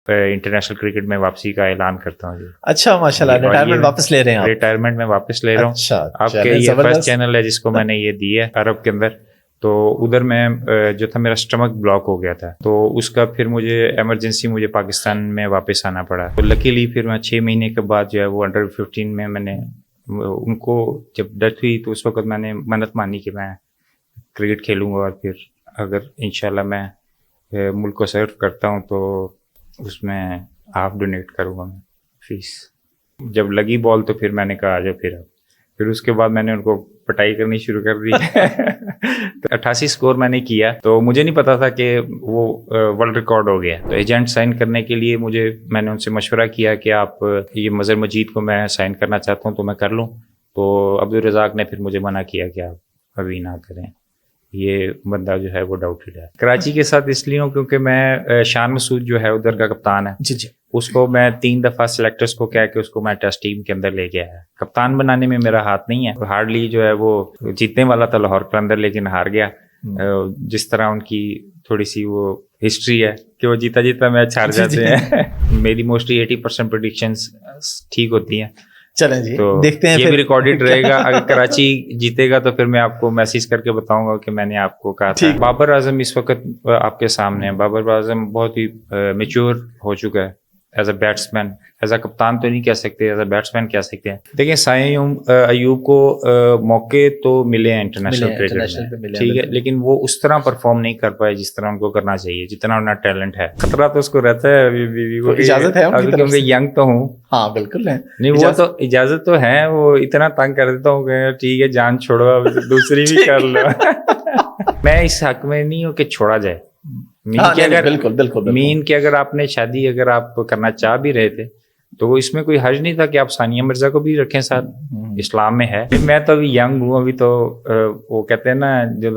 International cricket میں واپسی کا اعلان کرتا ہوں. اچھا ماشاءاللہ, ریٹائرمنٹ واپس لے رہے ہیں آپ؟ ریٹائرمنٹ میں واپس لے رہا ہوں. اچھا, آپ کے یہ فرسٹ چینل ہے جس کو میں نے یہ دی ہے عرب کے اندر. تو ادھر میں جو تھا میرا اسٹمک بلاک ہو گیا تھا, تو اس کا پھر مجھے ایمرجنسی مجھے پاکستان میں واپس آنا پڑا. تو لکیلی پھر میں 6 مہینے کے بعد جو ہے وہ انڈر 15 میں نے ان کو جب ڈیتھ ہوئی تو اس وقت میں نے منت مانی کہ میں کرکٹ کھیلوں گا, اور پھر اگر انشاءاللہ میں ملک کو سرو کرتا ہوں تو اس میں آپ ڈونیٹ کروں گا میں فیس. جب لگی بال تو پھر میں نے کہا آ جاؤ پھر اس کے بعد میں نے ان کو پٹائی کرنی شروع کر دی. 88 اسکور میں نے کیا, تو مجھے نہیں پتا تھا کہ وہ ورلڈ ریکارڈ ہو گیا. تو ایجنٹ سائن کرنے کے لیے میں نے ان سے مشورہ کیا کہ آپ یہ مظہر مجید کو میں سائن کرنا چاہتا ہوں تو میں کر لوں. تو عبدالرزاق نے پھر مجھے منع کیا کہ آپ ابھی نہ کریں, یہ بندہ جو ہے وہ ڈاؤٹڈ ہے. کراچی کے ساتھ اس لیے ہوں کیونکہ میں شان مسعود جو ہے ادھر کا کپتان ہے, جی جی, اس کو میں 3 دفعہ سلیکٹرز کو کہہ کے اس کو میں ٹیسٹ ٹیم کے اندر لے کے آیا. کپتان بنانے میں میرا ہاتھ نہیں ہے, ہارڈلی جو ہے وہ جیتنے والا تھا لاہور کے اندر لیکن ہار گیا. جس طرح ان کی تھوڑی سی وہ ہسٹری ہے کہ وہ جیتا میچ ہار جاتے ہیں. میری موسٹلی 80% پریڈکشنز ٹھیک ہوتی ہیں. چلیں جی, تو دیکھتے ہیں یہ بھی ریکارڈڈ رہے گا. اگر کراچی جیتے گا تو پھر میں آپ کو میسج کر کے بتاؤں گا کہ میں نے آپ کو کہا تھا. بابر اعظم اس وقت آپ کے سامنے ہے. بابر اعظم بہت ہی میچور ہو چکا ہے as a batsman. As a کپتان تو نہیں کہہ سکتے, ایز اے بیٹسمین کہہ سکتے ہیں. دیکھیں سائیں ایوب کو موقع تو ملے ہیں انٹرنیشنل کرکٹ میں, ٹھیک ہے, لیکن وہ اس طرح پرفارم نہیں کر پائے جس طرح ان کو کرنا چاہیے, جتنا انہیں ٹیلنٹ ہے. خطرہ تو اس کو رہتا ہے ابھی, اجازت ہے کیونکہ ینگ تو ہوں. ہاں بالکل ہے, نہیں وہ تو اجازت تو ہے. وہ اتنا تنگ کر دیتا ہوں کہ ٹھیک ہے جان چھوڑو, دوسری بھی کر لو. میں اس حق میں نہیں ہوں کہ چھوڑا جائے. مین کہ اگر آپ نے شادی اگر آپ کرنا چاہ بھی رہے تھے تو اس میں کوئی حرج نہیں تھا کہ آپ ثانیہ مرزا کو بھی رکھیں ساتھ, اسلام میں ہے. میں تو ابھی ینگ ہوں, ابھی تو وہ کہتے ہیں نا جو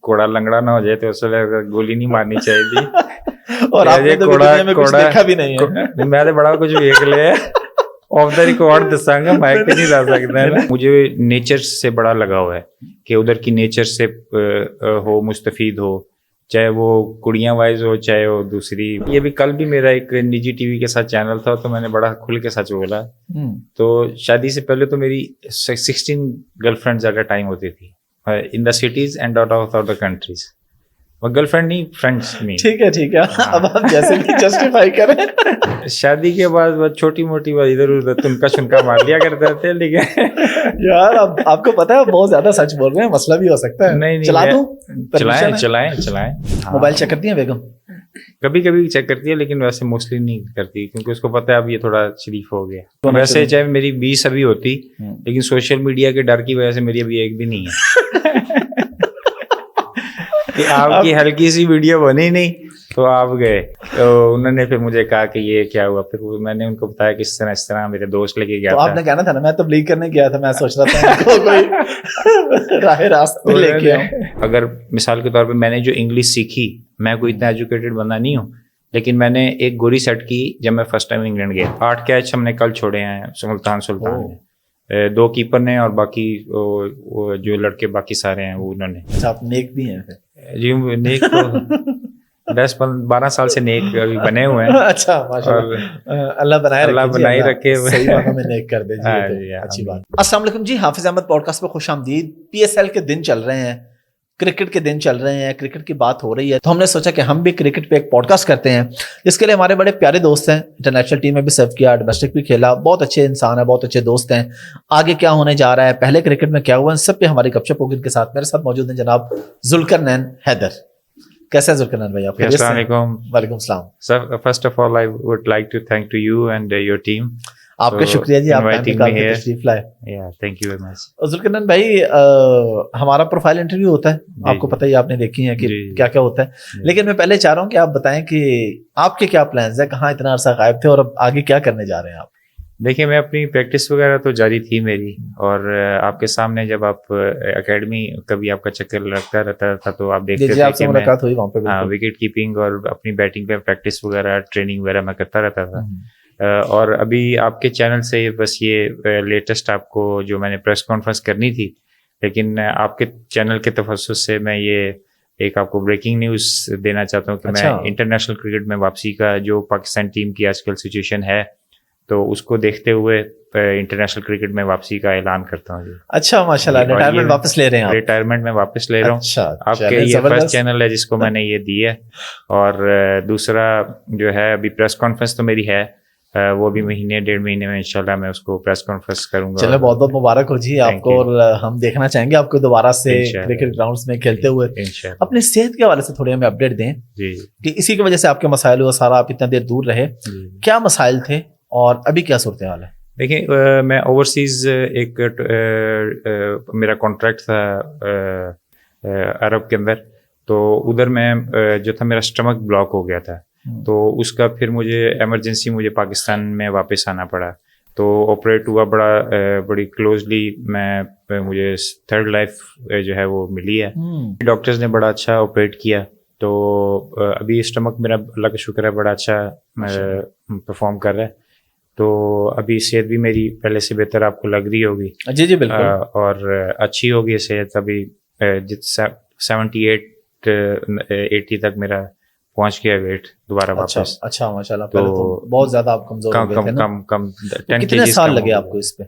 کوڑا لنگڑا نہ ہو جائے تو اس لیے گولی نہیں مارنی چاہیے تھی. اور میں تو بڑا کچھ دیکھ لے آف دا ریکارڈ دساں گا, مائک پہ نہیں لا سکتا. مجھے نیچر سے بڑا لگاؤ ہے کہ ادھر کی نیچر سے ہو مستفید ہو, چاہے وہ کڑیاں وائز ہو چاہے وہ دوسری. یہ بھی کل بھی میرا ایک نجی ٹی وی کے ساتھ چینل تھا تو میں نے بڑا کھل کے سچ بولا. تو شادی سے پہلے تو میری 16 girl friends at a time ہوتی تھی in the cities and out of the countries. Girl friend نہیں, فرینڈس میں. ٹھیک ہے, اب آپ جیسے بھی جسٹیفائی کریں. شادی کے بعد بس چھوٹی موٹی بات ادھر ادھر تنکا شنکا مار لیا کرتے تھے. لیکن یار آپ کو پتا ہے بہت زیادہ سچ بول رہے ہیں, مسئلہ بھی ہو سکتا ہے. نہیں چلا دوں, چلائیں. موبائل چیک کرتی ہیں بیگم؟ کبھی کبھی چیک کرتی ہے لیکن ویسے موسٹلی نہیں کرتی کیونکہ اس کو پتا ہے اب یہ تھوڑا شریف ہو گیا. ویسے چاہے میری 20 ابھی ہوتی لیکن سوشل میڈیا کے ڈر کی وجہ سے میری ابھی ایک بھی نہیں ہے. کہ آپ کی ہلکی سی ویڈیو بنی نہیں تو آپ گئے. تو انہوں نے پھر مجھے کہا کہ یہ کیا ہوا, پھر میں نے ان کو بتایا کہ اس طرح میرے دوست لے کے گیا. تو آپ نے کہنا تھا نا میں تبلیغ کرنے گیا تھا, میں سوچ رہا تھا کوئی راہ راست لے کے آؤں. اگر مثال کے طور پہ میں نے جو انگلش سیکھی, میں کوئی اتنا ایجوکیٹڈ بندہ نہیں ہوں, لیکن میں نے ایک گوری سیٹ کی جب میں فرسٹ ٹائم انگلینڈ گیا. 8 کیچ ہم نے کل چھوڑے ہیں سلطان نے, 2 کیپر نے, اور باقی جو لڑکے باقی سارے ہیں وہ انہوں نے. اچھا آپ نیک بھی ہیں جی, نیک تو 10-12 سال سے نیک ابھی بنے ہوئے ہیں. اچھا ماشاءاللہ, اللہ بنائے رکھے, صحیح معنوں میں نیک کر دے جی, اچھی بات. السلام علیکم جی, حافظ احمد پوڈ کاسٹ پہ خوش آمدید. PSL کے دن چل رہے ہیں, کرکٹ کے دن چل رہے ہیں, کرکٹ کی بات ہو رہی ہے, تو ہم نے سوچا کہ ہم بھی کرکٹ پہ ایک پوڈ کاسٹ کرتے ہیں. اس کے لیے ہمارے بڑے پیارے دوست ہیں, انٹرنیشنل ٹیم میں بھی سرو کیا, ڈومیسٹک بھی کھیلا, بہت اچھے انسان ہیں, بہت اچھے دوست ہیں. آگے کیا ہونے جا رہا ہے, پہلے کرکٹ میں کیا ہوا, ان سب پہ ہماری گپ شپ ہوگی. ان کے ساتھ میرے ساتھ موجود ہیں جناب ذوالقرنین حیدر. کیسے ہیں ذوالقرنین بھائی آپ؟ السلام علیکم. وعلیکم السلام. Sir first of all I would like to thank to you and your team. آپ کا شکریہ جی, آپ تشریف لائے. Thank you very much. Zulqarnain بھائی, ہمارا پروفائل انٹرویو ہوتا ہے, آپ کو پتہ ہی, آپ نے دیکھی ہے کہ کیا کیا ہوتا ہے, لیکن میں پہلے چاہ رہا ہوں کہ آپ بتائیں کہ آپ کے کیا پلانز ہیں, کہاں اتنا عرصہ غائب تھے اور اب آگے کیا کرنے جا رہے ہیں آپ؟ دیکھیے میں اپنی پریکٹس وغیرہ تو جاری تھی میری, اور آپ کے سامنے جب آپ اکیڈمی کبھی آپ کا چکر لگتا رہتا تھا تو آپ دیکھتے تھے کہ میں وکٹ کیپنگ اور اپنی بیٹنگ پہ پریکٹس وغیرہ ٹریننگ وغیرہ میں کرتا رہتا تھا. اور ابھی آپ کے چینل سے بس یہ لیٹسٹ آپ کو جو میں نے پریس کانفرنس کرنی تھی, لیکن آپ کے چینل کے تفصص سے میں یہ ایک آپ کو بریکنگ نیوز دینا چاہتا ہوں کہ میں انٹرنیشنل کرکٹ میں واپسی کا جو پاکستان ٹیم کی آج کل سچویشن ہے تو اس کو دیکھتے ہوئے انٹرنیشنل کرکٹ میں واپسی کا اعلان کرتا ہوں. اچھا ماشاء اللہ, ریٹائرمنٹ واپس لے رہے ہیں؟ ریٹائرمنٹ میں واپس لے رہا ہوں. آپ کے یہ فرسٹ چینل ہے جس کو میں نے یہ دی ہے, اور دوسرا جو ہے ابھی پریس کانفرنس تو میری ہے, وہ بھی مہینے 1.5 مہینے میں انشاءاللہ میں اس کو پریس کانفرنس کروں گا. چلو بہت بہت مبارک ہو جی آپ کو, اور ہم دیکھنا چاہیں گے آپ کو دوبارہ سے کرکٹ گراؤنڈز میں کھیلتے ہوئے. اپنے صحت کے حوالے سے تھوڑی ہمیں اپڈیٹ دیں کہ اسی کی وجہ سے آپ کے مسائل ہوا, سارا آپ اتنا دیر دور رہے, کیا مسائل تھے اور ابھی کیا صورتحال ہے؟ دیکھیں میں اوورسیز ایک میرا کانٹریکٹ تھا عرب کے اندر, تو ادھر میں جو تھا میرا اسٹمک بلاک ہو گیا تھا, تو اس کا پھر مجھے ایمرجنسی مجھے پاکستان میں واپس آنا پڑا. تو آپریٹ ہوا بڑی کلوزلی, مجھے تھرڈ لائف جو ہے وہ ملی ہے. ڈاکٹرز نے بڑا اچھا آپریٹ کیا, تو ابھی اسٹمک میرا اللہ کا شکر ہے بڑا اچھا پرفارم کر رہا ہے. تو ابھی صحت بھی میری پہلے سے بہتر آپ کو لگ رہی ہوگی. جی جی بالکل, اور اچھی ہوگی صحت. ابھی 78-80 تک میرا پہنچ گیا ویٹ دوبارہ واپس. اچھا ماشاءاللہ, پہلے تو بہت زیادہ آپ کمزور ہو گئے تھے نا. کم کتنے سال لگے آپ کو اس پہ؟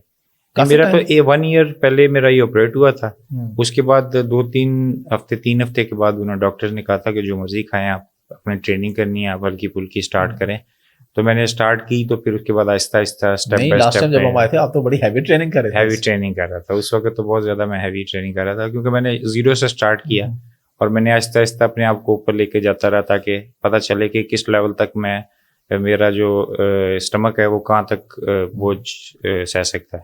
میرا تو 1 ایئر پہلے میرا یہ آپریٹ ہوا تھا. اس کے بعد 3 ہفتے کے بعد انہوں ڈاکٹر نے کہا تھا کہ جو مرضی کھائیں, آپ اپنے ٹریننگ کرنی ہے, آپ ہلکی پھلکی اسٹارٹ کریں. تو میں نے اسٹارٹ کی, تو پھر اس کے بعد آہستہ آہستہ اسٹیپ بائی اسٹیپ. جب ہم آئے تھے آپ تو بڑی ہیوی ٹریننگ کر رہے تھے. ہیوی ٹریننگ کر رہا تھا اس وقت, تو بہت زیادہ میں ہیوی ٹریننگ کر رہا تھا, کیونکہ میں نے 0 سے اسٹارٹ کیا, اور میں نے آہستہ آہستہ اپنے آپ کو اوپر لے کے جاتا رہا تاکہ پتہ چلے کہ کس لیول تک میرا جو اسٹمک ہے وہ کہاں تک بوجھ سہ سکتا ہے.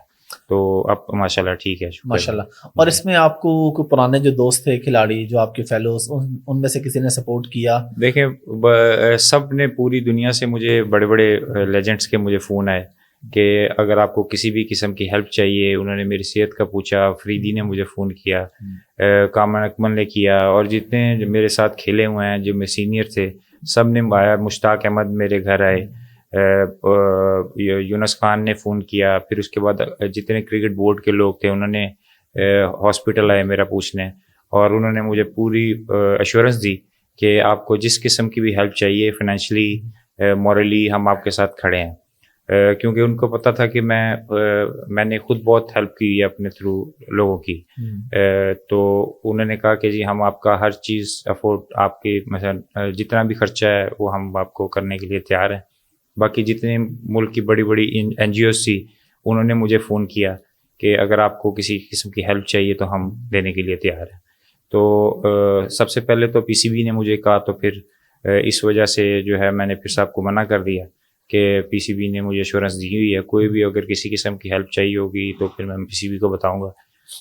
تو اب ماشاءاللہ ٹھیک ہے ماشاءاللہ. اور اس میں آپ کو کوئی پرانے جو دوست تھے کھلاڑی, جو آپ کے فیلوز, ان میں سے کسی نے سپورٹ کیا؟ دیکھیں سب نے, پوری دنیا سے مجھے بڑے بڑے لیجنڈس کے مجھے فون آئے کہ اگر آپ کو کسی بھی قسم کی ہیلپ چاہیے. انہوں نے میری صحت کا پوچھا, فریدی نے مجھے فون کیا, کامن اکمل نے کیا, اور جتنے میرے ساتھ کھیلے ہوئے ہیں جو میں سینئر تھے سب نے آیا. مشتاق احمد میرے گھر آئے, یونس خان نے فون کیا. پھر اس کے بعد جتنے کرکٹ بورڈ کے لوگ تھے انہوں نے ہاسپٹل آئے میرا پوچھنے, اور انہوں نے مجھے پوری ایشورنس دی کہ آپ کو جس قسم کی بھی ہیلپ چاہیے, فائنینشلی مورلی ہم آپ کے ساتھ کھڑے ہیں. کیونکہ ان کو پتہ تھا کہ میں نے خود بہت ہیلپ کی ہے اپنے تھرو لوگوں کی. تو انہوں نے کہا کہ جی ہم آپ کا ہر چیز افورڈ, آپ کے مثلا جتنا بھی خرچہ ہے وہ ہم آپ کو کرنے کے لیے تیار ہیں. باقی جتنے ملک کی بڑی بڑی NGOs تھی انہوں نے مجھے فون کیا کہ اگر آپ کو کسی قسم کی ہیلپ چاہیے تو ہم دینے کے لیے تیار ہیں. تو سب سے پہلے تو PCB نے مجھے کہا, تو پھر اس وجہ سے جو ہے میں نے پھر صاحب کو منع کر دیا کہ PCB نے مجھے ایشورنس دی ہوئی ہے, کوئی بھی اگر کسی قسم کی ہیلپ چاہیے ہوگی تو پھر میں PCB کو بتاؤں گا.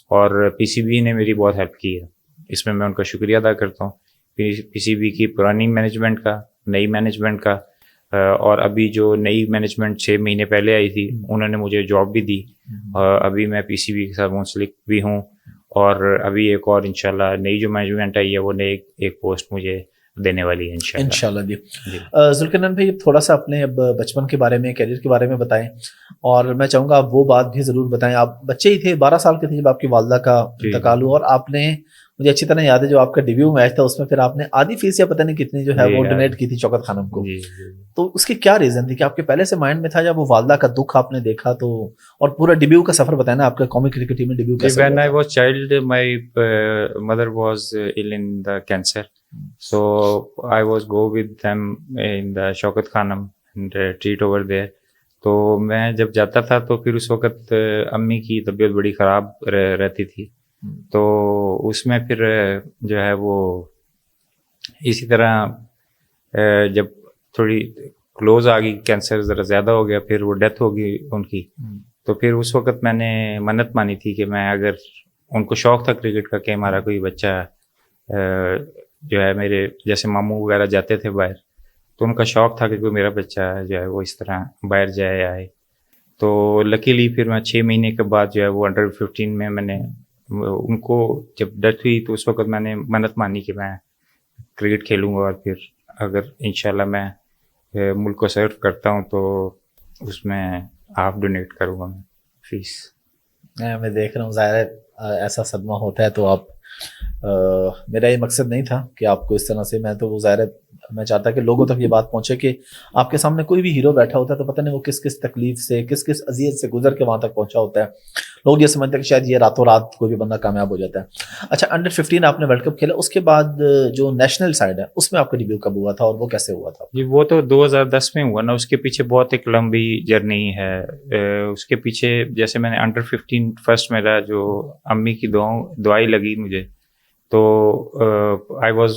اور PCB نے میری بہت ہیلپ کی ہے, اس میں ان کا شکریہ ادا کرتا ہوں. PCB کی پرانی مینجمنٹ کا, نئی مینجمنٹ کا, اور ابھی جو نئی مینجمنٹ 6 مہینے پہلے آئی تھی انہوں نے مجھے جاب بھی دی. ابھی میں PCB کے ساتھ منسلک بھی ہوں, اور ابھی ایک اور انشاءاللہ نئی جو مینجمنٹ آئی ہے وہ نئی ایک پوسٹ مجھے دینے والی ہے انشاءاللہ. جی ذوالکنان بھائی تھوڑا سا اپنے اب بچپن کے بارے میں, کیریئر کے بارے میں بتائیں, اور میں چاہوں گا آپ وہ بات بھی ضرور بتائیں. آپ بچے ہی تھے, 12 سال کے تھے جب آپ کی والدہ کا انتقال ہوا, اور آپ نے, مجھے اچھی طرح یاد ہے جو آپ کا ڈیبیو میچ تھا اس میں پھر آپ نے آدھی فیس یا پتہ نہیں کتنی جو ہے وہ ڈونیٹ کی تھی شوکت خانم کو. تو اس کی کیا ریزن تھی کہ آپ کے پہلے سے مائنڈ میں تھا, جب وہ والدہ کا دکھ آپ نے دیکھا تو, اور پورا ڈیبیو کا سفر بتائیں نا آپ کا قومی کرکٹ ٹیم میں ڈیبیو کیسے ہوا؟ When I was child, my mother was ill in the cancer, so I was go with them in the Shaukat Khanum and treat over there. تو میں جب جاتا تھا تو پھر اس وقت امی کی طبیعت بڑی خراب رہتی تھی, تو اس میں پھر جو ہے وہ اسی طرح جب تھوڑی کلوز آ گئی, کینسر ذرا زیادہ ہو گیا, پھر وہ ڈیتھ ہو گئی ان کی. تو پھر اس وقت میں نے منت مانی تھی کہ میں, اگر ان کو شوق تھا کرکٹ کا کہ ہمارا کوئی بچہ جو ہے, میرے جیسے ماموں وغیرہ جاتے تھے باہر, تو ان کا شوق تھا کہ کوئی میرا بچہ جو ہے وہ اس طرح باہر جائے آئے. تو لکیلی پھر میں 6 مہینے کے بعد جو ہے وہ انڈر-15 میں نے ان کو جب ڈیتھ ہوئی تو اس وقت میں نے منت مانی کہ میں کرکٹ کھیلوں گا, اور پھر اگر انشاءاللہ میں ملک کو سرو کرتا ہوں تو اس میں آپ ڈونیٹ کروں گا میں فیس. میں دیکھ رہا ہوں, ظاہر ہے ایسا صدمہ ہوتا ہے تو آپ میرا یہ مقصد نہیں تھا کہ آپ کو اس طرح سے, میں تو وہ ظاہر ہے میں چاہتا کہ لوگوں تک یہ بات پہنچے کہ آپ کے سامنے کوئی بھی ہیرو بیٹھا ہوتا ہے تو پتہ نہیں وہ کس کس تکلیف سے, کس کس اذیت سے گزر کے وہاں تک پہنچا ہوتا ہے. لوگ یہ سمجھتے ہیں کہ شاید یہ راتوں رات کوئی بھی بندہ کامیاب ہو جاتا ہے. اچھا, انڈر 15 آپ نے ورلڈ کپ کھیلا, اس کے بعد جو نیشنل سائڈ ہے اس میں آپ کا ڈیبیو کب ہوا تھا اور وہ کیسے ہوا تھا؟ جی وہ تو 2010 میں ہوا نا. اس کے پیچھے بہت ایک لمبی جرنی ہے. اس کے پیچھے جیسے میں نے انڈر 15 فرسٹ میرا جو امی کی دعائی لگی مجھے, تو I was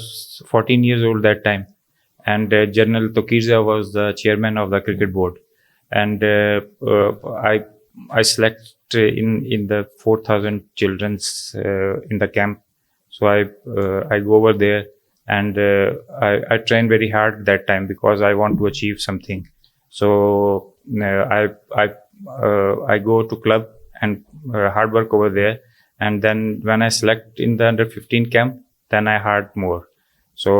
14 years old that time, and General Tokirza was the chairman of the cricket board, and I select in the 4,000 children's in the camp. So I go over there, and I train very hard that time because I want to achieve something. So I go to club and hard work over there, and then when I select in the under 15 camp, then I hard more. So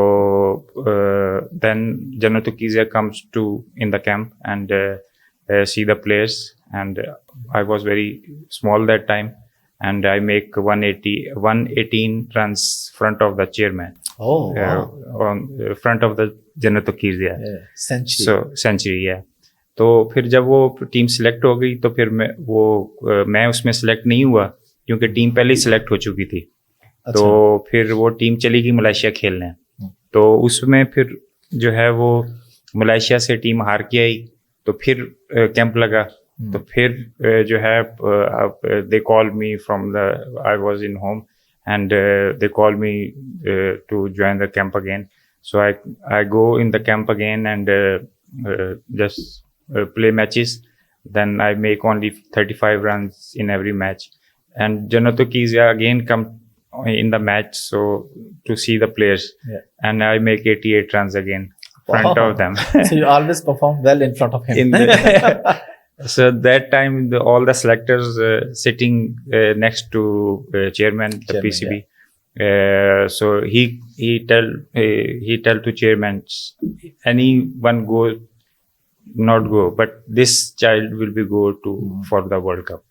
then General Tokirza comes to in the camp and see the players, and I was very small that time, and I make 118 runs front of the chairman. Oh, wow. On front of the General Tokirza. Century. So century, yeah. تو پھر جب وہ team select ہو گئی تو پھر میں اس میں select نہیں ہوا کیونکہ ٹیم پہلے ہی سلیکٹ ہو چکی تھی. تو پھر وہ ٹیم چلی گئی ملائیشیا کھیلنے. تو اس میں پھر جو ہے وہ ملائیشیا سے ٹیم ہار کے آئی, تو پھر کیمپ لگا. تو پھر جو ہے they call me from the, I was in home, and they call me to join the camp again. So I go in the camp again and just play matches. Then I make only 35 runs in every match, and General Tokirza again come in the match so to see the players, and I make 88 runs again front of them. So you always perform well in front of him. So that time all the selectors sitting next to chairman the PCB. So he tell to chairman, anyone go, not go, but this child will be go to for the World Cup.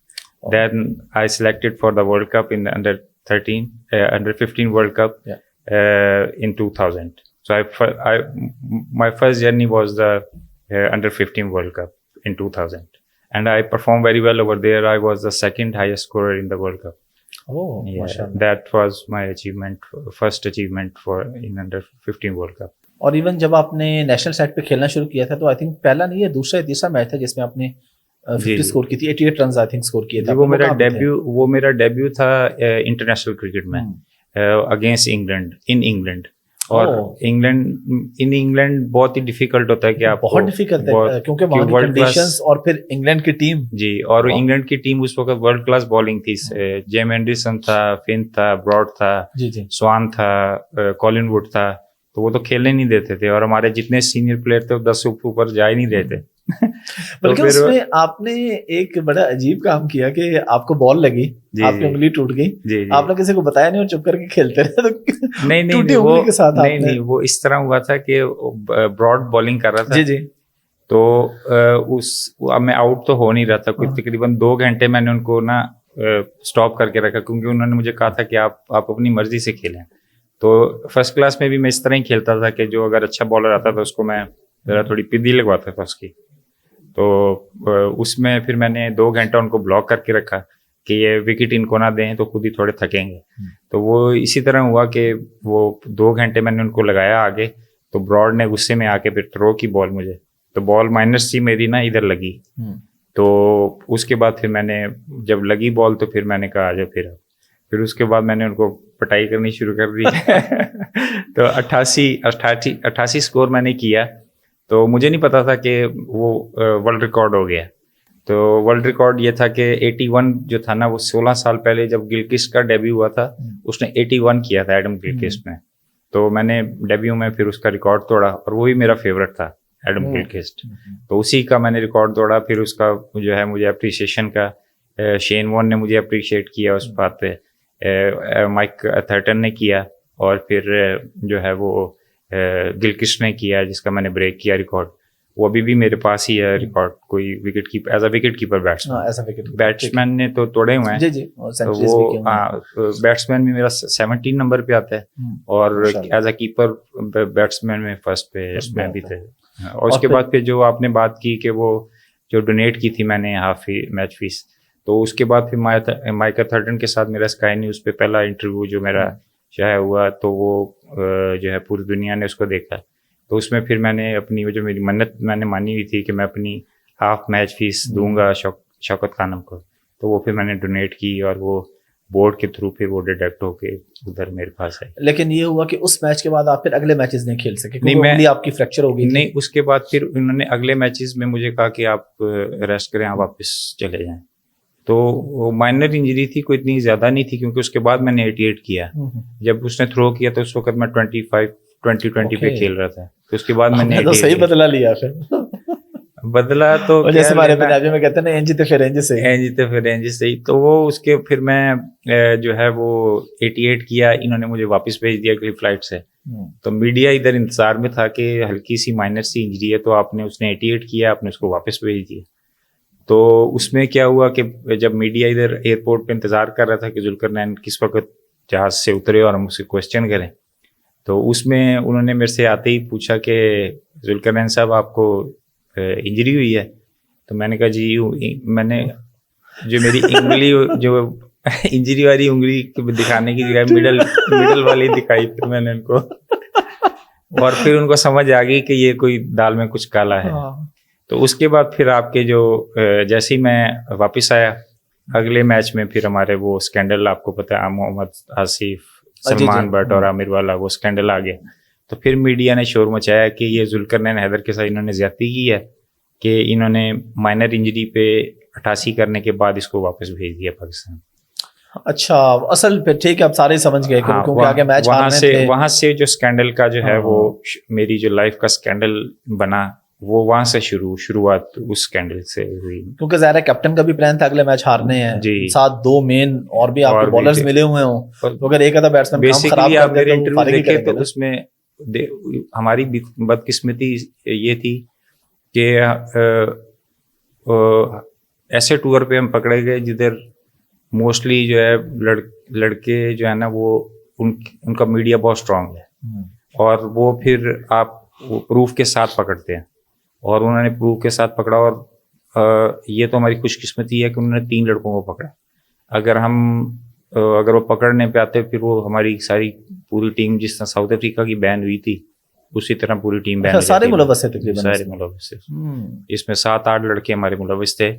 Then I selected for the World Cup in the under 15 World Cup in 2000. So my first journey was the under 15 World Cup in 2000, and I performed very well over there. I was the second highest scorer in the World Cup. Oh, yeah, that was my achievement, first achievement for in under 15 World Cup. اور even جب آپ نے national site پہ کھیلنا شروع کیا تھا تو آئی تھنک پہلا نہیں ہے دوسرا یا تیسرا میچ تھا جس میں آپ نے 50 اسکور کی تھی, 88 رنز آئی تھنک اسکور کیے تھے. وہ میرا ڈیبیو تھا انٹرنیشنل کرکٹ میں اگینسٹ انگلینڈ, ان انگلینڈ. اور انگلینڈ بہت ہی ڈیفیکلٹ ہوتا ہے کہ آپ بہت ڈیفیکلٹ ہے کیونکہ وہاں کی کنڈیشنز اور پھر انگلینڈ کی ٹیم. جی, اور انگلینڈ کی ٹیم اس وقت ورلڈ کلاس بالنگ تھی. جیم اینڈرسن تھا, فن تھا, براڈ تھا, سوان تھا, کولن ووڈ تھا. تو وہ تو کھیلنے نہیں دیتے تھے, اور ہمارے جتنے سینئر پلیئر تھے 10 سے اوپر جا ہی نہیں رہے تھے. بلکہ اس میں آپ نے ایک بڑا عجیب کام کیا کہ آپ کو بال لگی, آپ کی انگلی ٹوٹ گئی, آپ نے کسی کو بتایا نہیں اور چپ کر کے کھیلتے رہے. نہیں, وہ اس طرح ہوا تھا کہ براڈ بالنگ کر رہا تھا. جی, تو میں آؤٹ تو ہو نہیں رہا تھا. کوئی تقریباً 2 گھنٹے میں نے ان کو نا اسٹاپ کر کے رکھا, کیونکہ انہوں نے مجھے کہا تھا کہ آپ اپنی مرضی سے کھیلیں. تو فرسٹ کلاس میں بھی میں اس طرح ہی کھیلتا تھا کہ جو اگر اچھا بالر آتا تھا اس کو میں ذرا تھوڑی پدی لگواتا تھا اس کی. تو اس میں پھر میں نے 2 گھنٹہ ان کو بلاک کر کے رکھا کہ یہ وکٹ ان کو نہ دیں تو خود ہی تھوڑے تھکیں گے. تو وہ اسی طرح ہوا کہ وہ 2 گھنٹے میں نے ان کو لگایا آگے. تو براڈ نے غصے میں آ کے پھر تھرو کی بال مجھے, تو بال مائنس سی میری نا ادھر لگی. تو اس کے بعد پھر میں نے جب لگی بال تو پھر میں نے کہا آجا پھر اس کے بعد میں نے ان کو پٹائی کرنی شروع کر دی. تو 88 اسکور میں نے کیا. تو مجھے نہیں پتا تھا کہ وہ ورلڈ ریکارڈ ہو گیا. تو ورلڈ ریکارڈ یہ تھا کہ 81 جو تھا نا, وہ 16 سال پہلے جب گلکرسٹ کا ڈیبیو ہوا تھا اس نے 81 کیا تھا, ایڈم گلکرسٹ نے. تو میں نے ڈیبیو میں پھر اس کا ریکارڈ توڑا, اور وہی میرا فیوریٹ تھا ایڈم گلکرسٹ. تو اسی کا میں نے ریکارڈ توڑا. پھر اس کا جو ہے مجھے اپریشیشن کا, شین وارن نے مجھے اپریشیٹ کیا اس بات پہ, مائک تھرٹن نے کیا, اور پھر جو ہے وہ گلکرسٹ نے کیا جس کا میں نے بریک کیا ریکارڈ. وہ ابھی بھی میرے پاس ہی ہے ریکارڈ, کوئی wicket keeper as a wicket keeper batsman نے تو توڑے ہوئے ہیں, وہ بیٹسمین میں میرا 17 نمبر پہ آتا ہے, اور ایز اے کیپر بیٹسمین میں فرسٹ پہ میں بھی تھے. اور اس کے بعد پھر جو آپ نے بات کی کہ وہ جو ڈونیٹ کی تھی میں نے ہاف میچ فیس, تو اس کے بعد پھر مائیکل تھرٹن کے ساتھ میرا اسکائی نیوز پہ پہلا انٹرویو جو میرا شائع ہوا, تو وہ جو ہے پوری دنیا نے اس کو دیکھا. تو اس میں پھر میں نے اپنی جو میری منت میں نے مانی ہوئی تھی کہ میں اپنی ہاف میچ فیس دوں گا شوکت خانم کو, تو وہ پھر میں نے ڈونیٹ کی, اور وہ بورڈ کے تھرو پھر وہ ڈیڈکٹ ہو کے ادھر میرے پاس ہے. لیکن یہ ہوا کہ اس میچ کے بعد آپ پھر اگلے میچز نہیں کھیل سکے, نہیں آپ کی فریکچر ہو گئی. نہیں, اس کے بعد پھر انہوں نے اگلے میچز میں مجھے کہا کہ آپ ریسٹ کریں, آپ واپس چلے جائیں. تو وہ مائنر انجری تھی, کوئی اتنی زیادہ نہیں تھی, کیونکہ اس کے بعد میں نے 88 کیا. جب اس نے تھرو کیا تو اس وقت میں 20 پہ کھیل رہا تھا, تو اس کے بعد میں نے صحیح بدلا لیا. پھر بدلا تو جیسے ہمارے پنجابی میں کہتے ہیں نا, انج تے پھر انج صحیح. تو وہ اس کے پھر میں جو ہے وہ 88 کیا, انہوں نے مجھے واپس بھیج دیا اگلی فلائٹ سے. تو میڈیا ادھر انتظار میں تھا کہ ہلکی سی مائنر سی انجری ہے, تو آپ نے اس نے 88 کیا, آپ نے اس کو واپس بھیج دیا. تو اس میں کیا ہوا کہ جب میڈیا ادھر ایئرپورٹ پہ انتظار کر رہا تھا کہ ذوالقرنین کس وقت جہاز سے اترے اور ہم اسے کوشچن کریں, تو اس میں انہوں نے میرے سے آتے ہی پوچھا کہ ذوالقرنین صاحب آپ کو انجری ہوئی ہے. تو میں نے کہا جی, میں نے جو میری انگلی جو انجری والی انگلی دکھانے کی جگہ مڈل والی دکھائی پھر میں نے ان کو, اور پھر ان کو سمجھ آ گئی کہ یہ کوئی دال میں کچھ کالا ہے. تو اس کے بعد پھر آپ کے جو جیسے ہی میں واپس آیا اگلے میچ میں, پھر ہمارے وہ اسکینڈل آپ کو پتہ ہے, محمد آصف, سلمان بٹ اور عامر والا, وہ اسکینڈل آ گیا. تو پھر میڈیا نے شور مچایا کہ یہ ذوالقرنین حیدر کے ساتھ انہوں نے زیادتی کی ہے, کہ انہوں نے مائنر انجری پہ 88 کرنے کے بعد اس کو واپس بھیج دیا پاکستان. اچھا, اصل پہ ٹھیک ہے, اب سارے سمجھ گئے کیونکہ آگے میچ وہاں سے جو اسکینڈل کا جو ہے وہ میری جو لائف کا اسکینڈل بنا, وہ وہاں سے شروعات اس اسکینڈل سے ہوئی. کیونکہ ظاہر ہے کیپٹن کا بھی پلان تھا اگلے میچ ہارنے ہیں, ساتھ 2 مین اور بھی آپ کو بالرز ملے ہوئے ہوں, تو اگر ایک آدھا بیٹسمین کام خراب کر دے تو انٹرویو دیکھے تو اس میں ہماری بدقسمتی یہ تھی کہ ایسے ٹور پہ ہم پکڑے گئے جدھر موسٹلی جو ہے لڑکے جو ہے نا وہ ان کا میڈیا بہت اسٹرانگ ہے, اور وہ پھر آپ پروف کے ساتھ پکڑتے ہیں, اور انہوں نے پروف کے ساتھ پکڑا. اور یہ تو ہماری خوش قسمتی ہے کہ انہوں نے 3 لڑکوں کو پکڑا. اگر وہ پکڑنے پہ آتے پھر وہ ہماری ساری پوری ٹیم, جس طرح ساؤتھ افریقہ کی بین ہوئی تھی اسی طرح پوری ٹیم بین. سارے ملوث تھے تقریباً, سارے ملوث تھے. اس میں 7-8 لڑکے ہمارے ملوث تھے,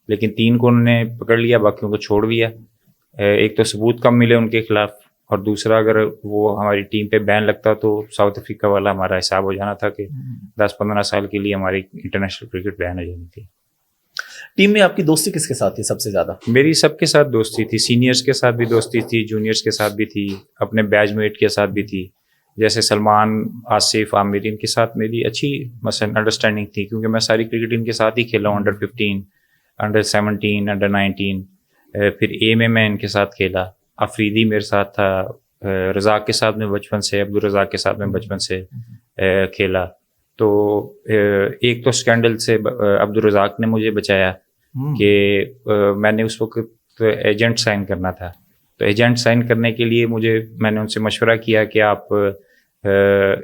لیکن 3 کو انہوں نے پکڑ لیا, باقیوں کو چھوڑ دیا. ایک تو ثبوت کم ملے ان کے خلاف, اور دوسرا اگر وہ ہماری ٹیم پہ بین لگتا تو ساؤتھ افریقہ والا ہمارا حساب ہو جانا تھا کہ 10-15 سال کے لیے ہماری انٹرنیشنل کرکٹ بین ہو جانی تھی. ٹیم میں آپ کی دوستی کس کے ساتھ تھی سب سے زیادہ؟ میری سب کے ساتھ دوستی تھی, سینئرز کے ساتھ بھی دوستی تھی, جونیئرز کے ساتھ بھی تھی, اپنے بیچ میٹ کے ساتھ بھی تھی. جیسے سلمان, آصف, عامر, ان کے ساتھ میری اچھی مثلا انڈرسٹینڈنگ تھی, کیونکہ میں ساری کرکٹ ان کے ساتھ ہی کھیلا ہوں, Under-15, Under-17, Under-19. پھر اے میں ان کے ساتھ کھیلا. افریدی میرے ساتھ تھا, رزاق کے ساتھ میں بچپن سے, عبدالرزاق کے ساتھ میں بچپن سے کھیلا. تو ایک تو اسکینڈل سے عبدالرزاق نے مجھے بچایا کہ میں نے اس وقت ایجنٹ سائن کرنا تھا. تو ایجنٹ سائن کرنے کے لیے میں نے ان سے مشورہ کیا کہ آپ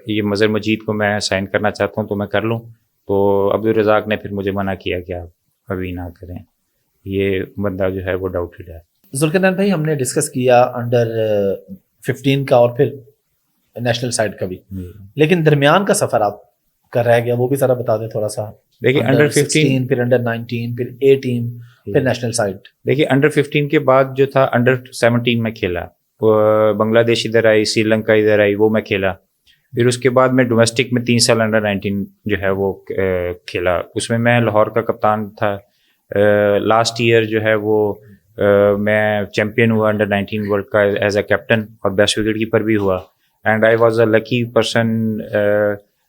یہ مظہر مجید کو میں سائن کرنا چاہتا ہوں تو میں کر لوں. تو عبدالرزاق نے پھر مجھے منع کیا کہ آپ ابھی نہ کریں, یہ بندہ جو ہے وہ ڈاؤٹڈ ہے. ذوالقرنین بھائی, ہم نے ڈسکس کیا Under-15 کا اور پھر نیشنل سائڈ کا بھی, لیکن درمیان کا سفر آپ کا رہ گیا, وہ بھی ذرا بتا دیں تھوڑا سا. دیکھیے Under-15, پھر Under-19, پھر A ٹیم, پھر نیشنل سائڈ. دیکھیے Under-15 کے بعد جو تھا Under-17 میں کھیلا, بنگلہ دیش ادھر آئی, سری لنکا ادھر آئی, وہ میں کھیلا. پھر اس کے بعد میں ڈومیسٹک میں 3 سال Under-19 جو ہے وہ کھیلا. اس میں لاہور کا کپتان تھا. لاسٹ ایئر جو ہے وہ میں چیمپئن ہوا Under-19 ورلڈ کا ایز اے کیپٹن, اور بیسٹ وکٹ کیپر بھی ہوا. And I was a lucky person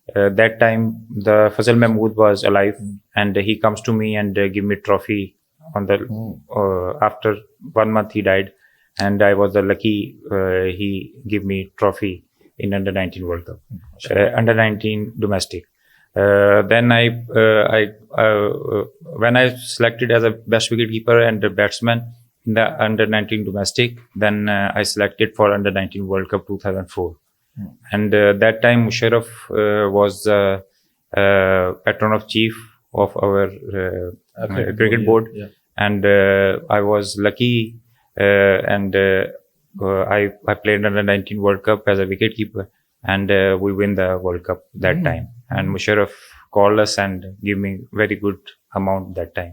that time. The Fazal Mahmood was alive and he comes to me and give me trophy on the after 1 month he died, and I was the lucky he give me trophy in Under-19 World Cup, Under-19 domestic. Then when I selected as a best wicketkeeper and a batsman in the under-19 domestic, then I selected for under-19 World Cup 2004. And that time Musharraf was patron of chief of our cricket board. Yeah. And I was lucky and I played under-19 World Cup as a wicketkeeper, and we win the World Cup that time. And Musharraf called us and gave me very good amount that time.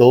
2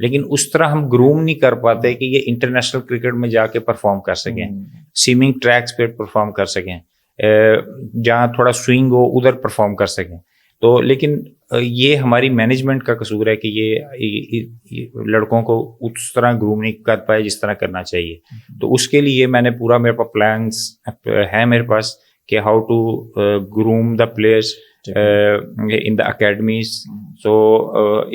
لیکن اس طرح ہم groom نہیں کر پاتے کہ یہ international cricket میں جا کے پرفارم کر سکیں, سیمنگ ٹریکس پہ پرفارم کر سکیں, جہاں تھوڑا سوئنگ ہو ادھر پرفارم کر سکیں. تو لیکن یہ ہماری مینجمنٹ کا قصور ہے کہ یہ لڑکوں کو اس طرح گروم نہیں کر پائے جس طرح کرنا چاہیے. تو اس کے لیے میں نے پورا, میرے پاس پلانس ہیں میرے پاس کہ how to groom the players in the academies. So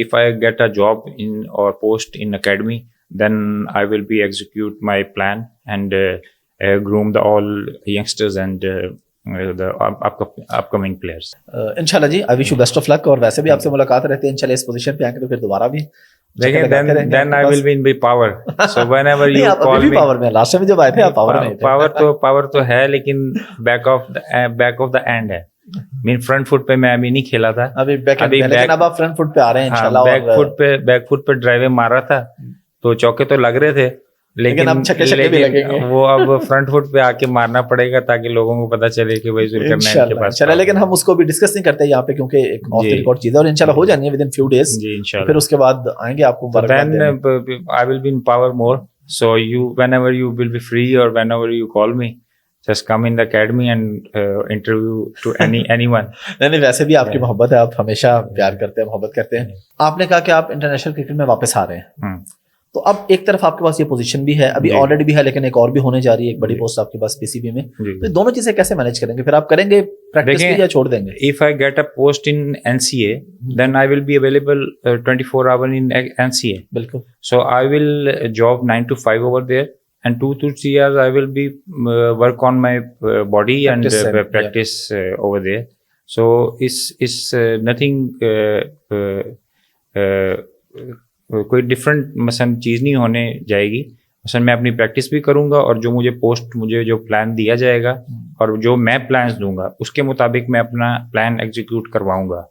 if I get a job in or post in academy, then I will be execute my plan and groom the all youngsters and the upcoming players. Inshallah ji, I wish you best of luck. اور ویسے بھی آپ سے ملاقات رہتے ہیں, انشاءاللہ اس position پہ آئیں گے تو پھر دوبارہ بھی then I will be in power. So whenever you call me, power میں لاسٹ میں جب آئے تھے آپ پاور میں تھے. power تو ہے لیکن back of the end ہے. مین فرنٹ فٹ پہ میں ابھی نہیں کھیلا تھا, لیکن اب آپ فرنٹ فٹ پہ آ رہے ہیں انشاءاللہ. بیک فٹ پہ ڈرائیو مارا تھا تو چوکے تو لگ رہے تھے, لیکن اب چھکے بھی لگیں گے. وہ اب فرنٹ فٹ پہ آ کے مارنا پڑے گا تاکہ لوگوں کو پتہ چلے کہ بھائی ذوالکرنین کے پاس چلا. لیکن ہم اس کو بھی ڈسکس نہیں کرتے یہاں پہ کیونکہ ایک آف دی ریکارڈ چیز ہے, اور انشاءاللہ ہو جانی ہے ود ان فیو ڈیز. جی انشاءاللہ پھر اس کے بعد آئیں گے آپ کو then I will be in power more. So you whenever you will be free or whenever you call me, just come in the academy and interview to anyone. نہیں ویسے بھی آپ کی محبت ہے, آپ ہمیشہ پیار کرتے ہیں, محبت کرتے ہیں. آپ نے کہا کہ آپ انٹرنیشنل کرکٹ میں واپس آ رہے ہیں, تو اب ایک طرف آپ کے پاس یہ پوزیشن بھی ہے, ابھی آلریڈی بھی ہے, لیکن ایک اور بھی ہونے جا رہی ہے, ایک بڑی پوسٹ آپ کے پاس پی سی بی میں. تو دونوں چیزیں کیسے مینیج کریں گے؟ پھر آپ کریں گے پریکٹس بھی یا چھوڑ دیں گے؟ If I get a post in NCA, then I will be available 24 hours in NCA. بالکل. So I will job 9 to 5 over there. And 2 to 3 years I will be work on my body and practice over there. So it's nothing کوئی different مثلاً چیز نہیں ہونے جائے گی. مثلاً میں اپنی پریکٹس بھی کروں گا اور جو مجھے پوسٹ مجھے جو پلان دیا جائے گا اور جو میں پلانس دوں گا اس کے مطابق میں اپنا پلان ایگزیکیوٹ کرواؤں گا.